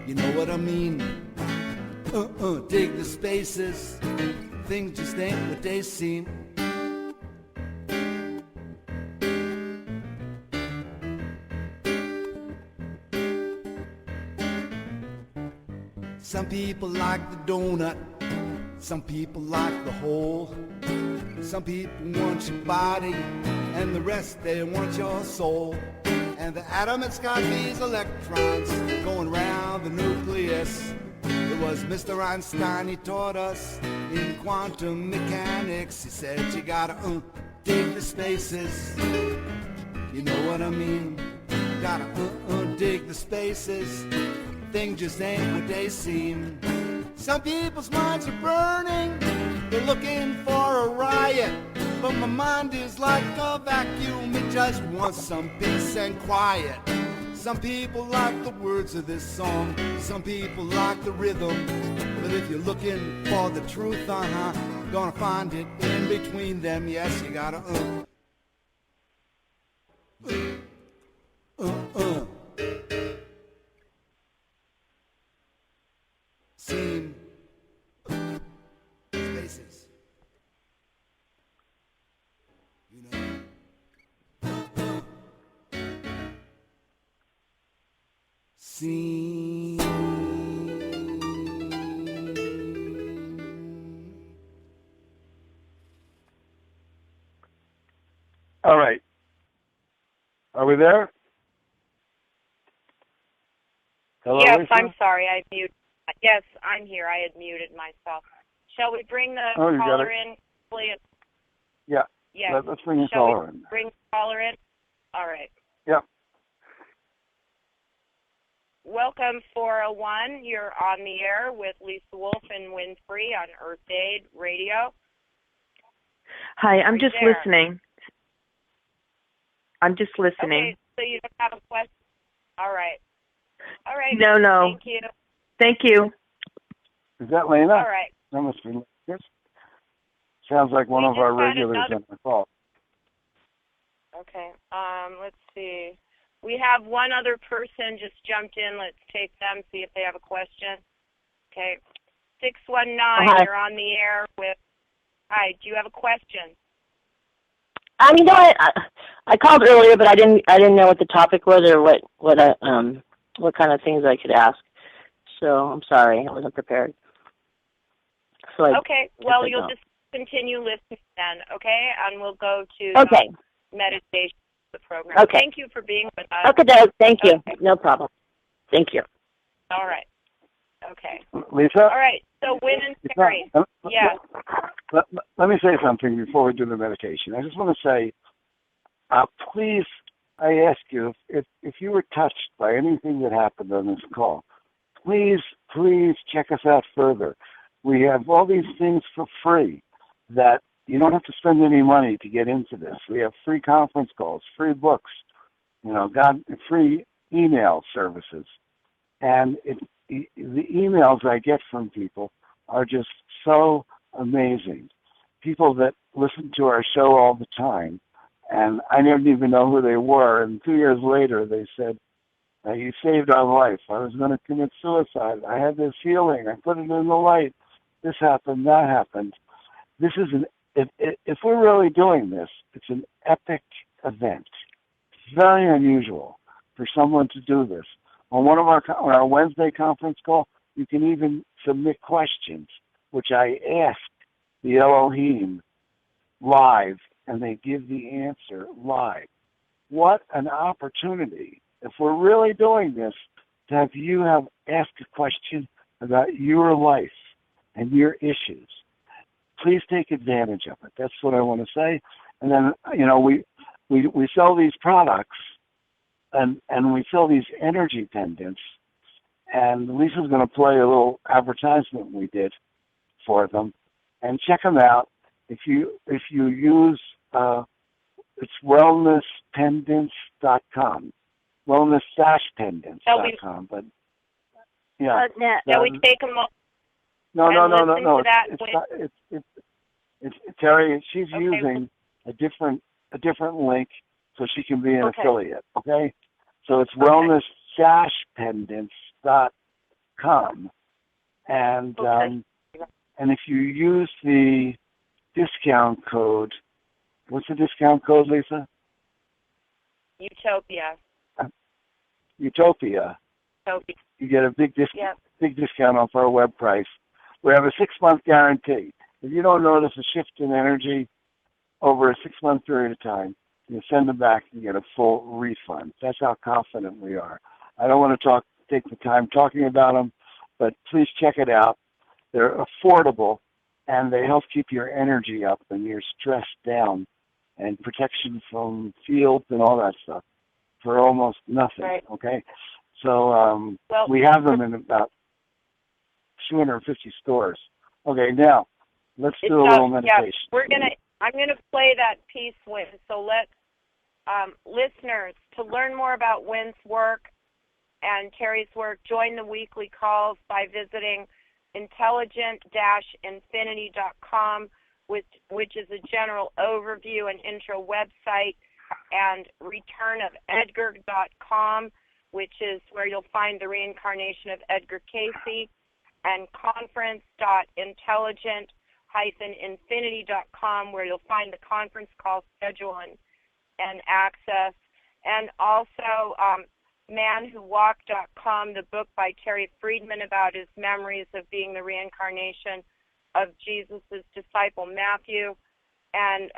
You know what I mean? Dig the spaces. Things just ain't what they seem. Some people like the donut, some people like the hole. Some people want your body, and the rest they want your soul. And the atom, it's got these electrons going round the nucleus. It was Mr. Einstein, he taught us in quantum mechanics. He said you gotta dig the spaces. You know what I mean? Gotta dig the spaces. Things just ain't what they seem. Some people's minds are burning, they're looking for a riot. But my mind is like a vacuum, it just wants some peace and quiet. Some people like the words of this song, some people like the rhythm. But if you're looking for the truth, gonna find it in between them. Yes, you gotta seem spaces. You know. Seem. All right. Are we there? Hello, yes, Lisa? I'm sorry. I muted. Yes, I'm here. I had muted myself. Shall we bring the caller in? Yeah. Yes. Let's bring the caller in. Bring the caller in? All right. Yeah. Welcome, 401. You're on the air with Lisa Wolf and Wynn on Earth Aid Radio. Hi, I'm just listening. Okay, so you don't have a question? All right. No. Thank you. Thank you. Is that Lena? All right. That must be Lena. Sounds like one of our regulars on the call. Okay. Let's see. We have one other person just jumped in. Let's take them, see if they have a question. Okay. 619, Hi. you're on the air with... Hi, do you have a question? You know, I called earlier, but I didn't know what the topic was or what kind of things I could ask. So I'm sorry, I wasn't prepared. So okay, well, you'll just continue listening then, okay? And we'll go to meditation, the program. Okay. Thank you for being with us. Okay, Doug, thank you. Okay. No problem. Thank you. All right. Okay. Lisa? All right, so Wynn and Terry. Yeah. Let me say something before we do the meditation. I just want to say, please, I ask you, if you were touched by anything that happened on this call, please check us out further. We have all these things for free that you don't have to spend any money to get into this. We have free conference calls, free books, free email services. And the emails I get from people are just so amazing. People that listen to our show all the time, and I didn't even know who they were. And 2 years later, they said, you saved our life. I was going to commit suicide. I had this healing. I put it in the light. This happened, that happened. This is if we're really doing this, it's an epic event. It's very unusual for someone to do this. On on our Wednesday conference call, you can even submit questions, which I ask the Elohim live, and they give the answer live. What an opportunity, if we're really doing this, to have you ask a question about your life and your issues. Please take advantage of it. That's what I want to say. And then, we sell these products, and we sell these energy pendants, and Lisa's going to play a little advertisement we did for them, and check them out. If you use it's wellnesspendants.com, wellness-pendants.com, but yeah. Now we take them all. No. It's Terry. She's using a different link so she can be an affiliate. Okay, so it's wellness-pendants.com, and if you use the discount code, what's the discount code, Lisa? Utopia. Utopia. You get a big discount off our web price. We have a 6-month guarantee. If you don't notice a shift in energy over a 6-month period of time, you send them back and get a full refund. That's how confident we are. I don't want to take the time talking about them, but please check it out. They're affordable, and they help keep your energy up and your stress down, and protection from fields and all that stuff for almost nothing. Right. Okay, so we have them in about 250 stores. Okay, now let's do a little meditation. Yeah, I'm gonna play that piece, Wynn. So let listeners, to learn more about Wynn's work and Terry's work, join the weekly calls by visiting intelligent-infinity.com, which is a general overview and intro website, and returnofedgar.com, which is where you'll find the reincarnation of Edgar Cayce, and conference.intelligent-infinity.com, where you'll find the conference call schedule and access, and also manwhowalked.com, the book by Terry Friedman about his memories of being the reincarnation of Jesus' disciple Matthew. And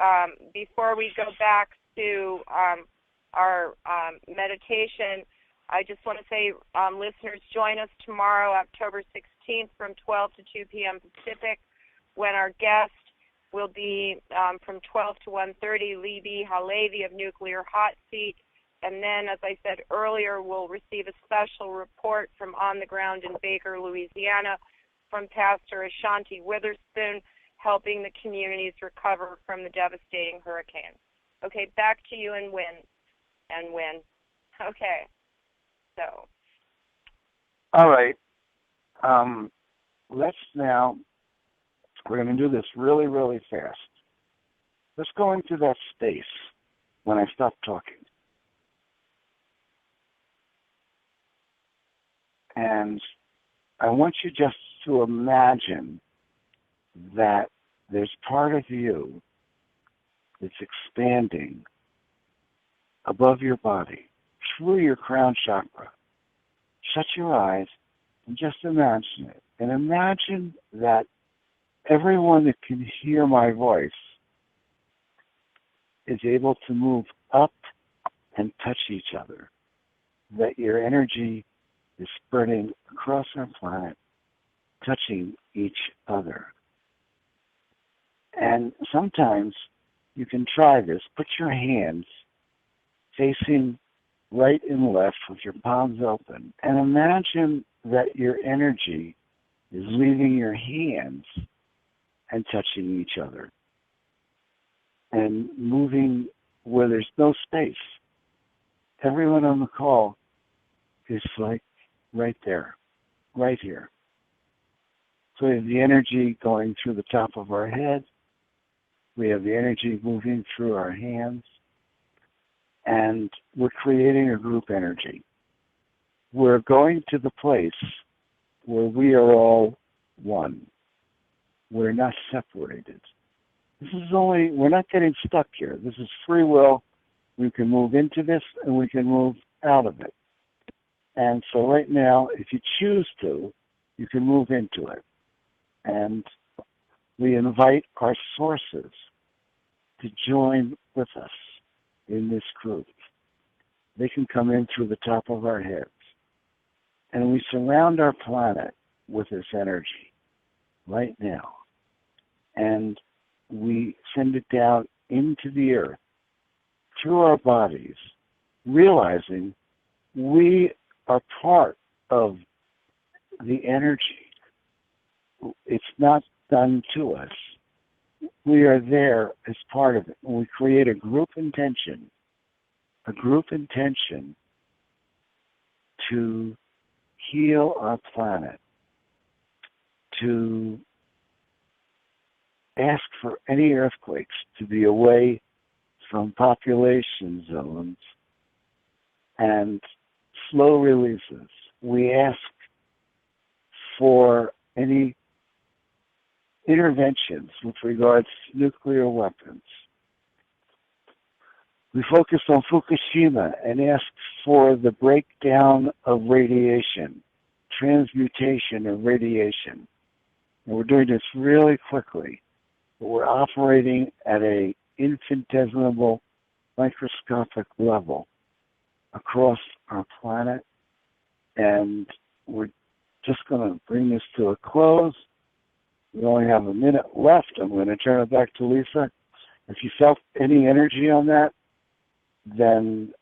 before we go back to our meditation, I just want to say, listeners, join us tomorrow, October 16th, from 12 to 2 p.m. Pacific, when our guest will be from 12 to 1:30, Libby Halevi of Nuclear Hot Seat. And then, as I said earlier, we'll receive a special report from on the ground in Baker, Louisiana, from Pastor Ashanti Witherspoon, helping the communities recover from the devastating hurricanes. Okay, back to you and Wynn. Okay. So. All right. we're going to do this really, really fast. Let's go into that space when I stop talking. And I want you just to imagine that there's part of you that's expanding above your body, through your crown chakra. Shut your eyes and just imagine it. And imagine that everyone that can hear my voice is able to move up and touch each other. That your energy is spreading across our planet, touching each other. And sometimes you can try this. Put your hands facing right and left with your palms open. And imagine that your energy is leaving your hands and touching each other. And moving where there's no space. Everyone on the call is like right there, right here. So we have the energy going through the top of our head. We have the energy moving through our hands. And we're creating a group energy. We're going to the place where we are all one. We're not separated. We're not getting stuck here. This is free will. We can move into this and we can move out of it. And so right now, if you choose to, you can move into it. And we invite our sources to join with us in this group. They can come in through the top of our heads. And we surround our planet with this energy right now. And we send it down into the earth through our bodies, realizing we are part of the energy. It's not done to us. We are there as part of it. We create a group intention to heal our planet, to ask for any earthquakes to be away from population zones and slow releases. We ask for any interventions with regards to nuclear weapons. We focus on Fukushima and ask for the breakdown of radiation, transmutation of radiation. And we're doing this really quickly, but we're operating at an infinitesimal, microscopic level across our planet. And we're just going to bring this to a close. We only have a minute left. I'm going to turn it back to Lisa. If you felt any energy on that, then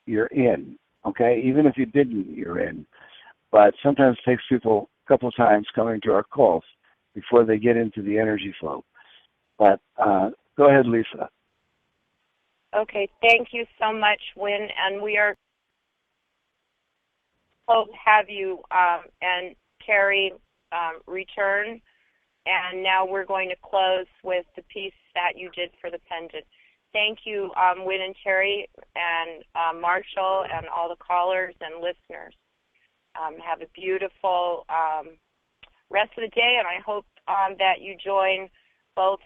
you're in, okay? Even if you didn't, you're in. But sometimes it takes people a couple of times coming to our calls before they get into the energy flow. But go ahead, Lisa. Okay, thank you so much, Wynn. And we are hope to have you and Terry return. And now we're going to close with the piece that you did for the pendant. Thank you, Wynn and Terry and Marshall and all the callers and listeners. Have a beautiful rest of the day, and I hope that you join both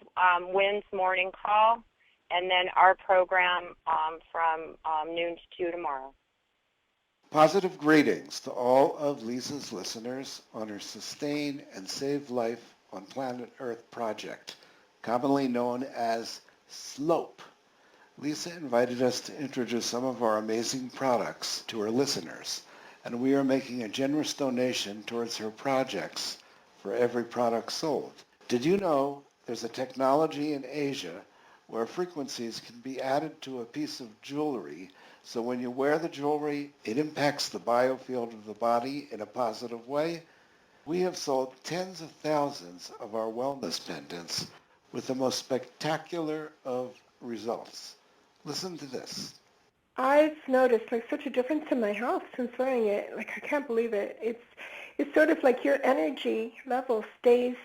Wynn's morning call and then our program from noon to 2 tomorrow. Positive greetings to all of Lisa's listeners on her Sustain and Save Life on Planet Earth project, commonly known as SLOPE. Lisa invited us to introduce some of our amazing products to her listeners, and we are making a generous donation towards her projects for every product sold. Did you know there's a technology in Asia where frequencies can be added to a piece of jewelry, so when you wear the jewelry, it impacts the biofield of the body in a positive way? We have sold tens of thousands of our wellness pendants with the most spectacular of results. Listen to this. I've noticed such a difference in my health since wearing it. I can't believe it. it's sort of like your energy level stays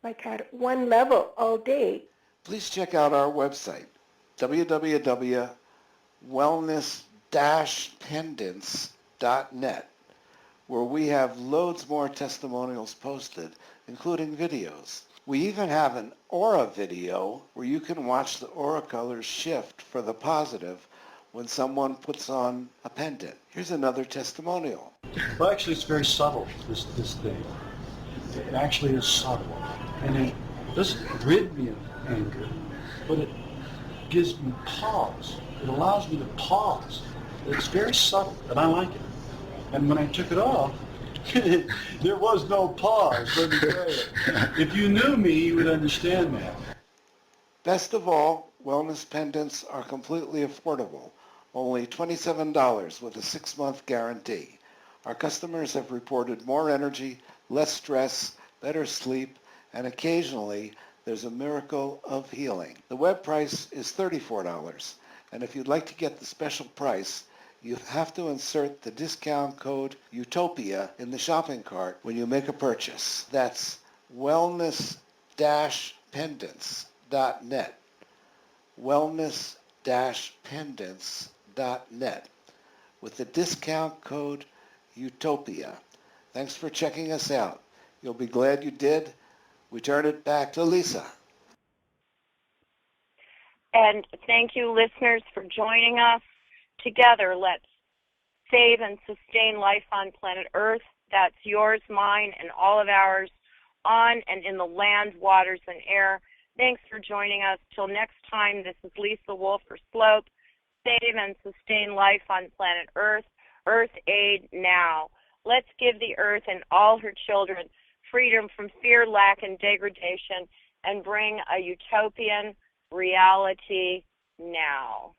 like at one level all day. Please check out our website, www.wellness-pendants.net, where we have loads more testimonials posted, including videos. We even have an aura video where you can watch the aura colors shift for the positive when someone puts on a pendant. Here's another testimonial. Well, actually, it's very subtle, this thing. It actually is subtle. And it doesn't rid me of anger, but it gives me pause. It allows me to pause. It's very subtle, and I like it. And when I took it off, there was no pause, let me tell you. If you knew me, you would understand that. Best of all, wellness pendants are completely affordable, only $27 with a 6-month guarantee. Our customers have reported more energy, less stress, better sleep, and occasionally there's a miracle of healing. The web price is $34, and if you'd like to get the special price, you have to insert the discount code UTOPIA in the shopping cart when you make a purchase. That's wellness-pendants.net. Wellness-pendants.net with the discount code UTOPIA. Thanks for checking us out. You'll be glad you did. We turn it back to Lisa. And thank you, listeners, for joining us. Together, let's save and sustain life on planet Earth. That's yours, mine, and all of ours on and in the land, waters, and air. Thanks for joining us. Till next time, this is Lisa Wolf for Slope. Save and sustain life on planet Earth. Earth aid now. Let's give the Earth and all her children freedom from fear, lack, and degradation, and bring a utopian reality now.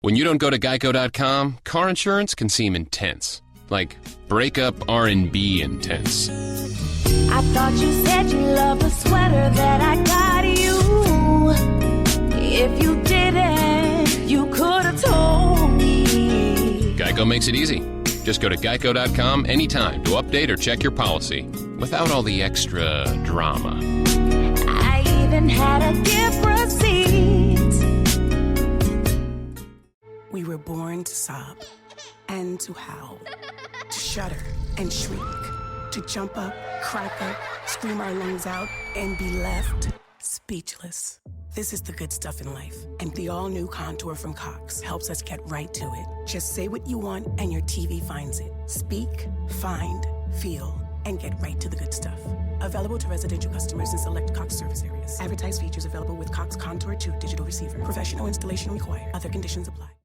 When you don't go to Geico.com, car insurance can seem intense. Like breakup R&B intense. I thought you said you loved the sweater that I got you. If you didn't, you could have told me. Geico makes it easy. Just go to Geico.com anytime to update or check your policy without all the extra drama. I even had a gift receipt. We were born to sob and to howl, to shudder and shriek, to jump up, crack up, scream our lungs out, and be left speechless. This is the good stuff in life, and the all-new Contour from Cox helps us get right to it. Just say what you want, and your TV finds it. Speak, find, feel, and get right to the good stuff. Available to residential customers in select Cox service areas. Advertised features available with Cox Contour 2 digital receiver. Professional installation required. Other conditions apply.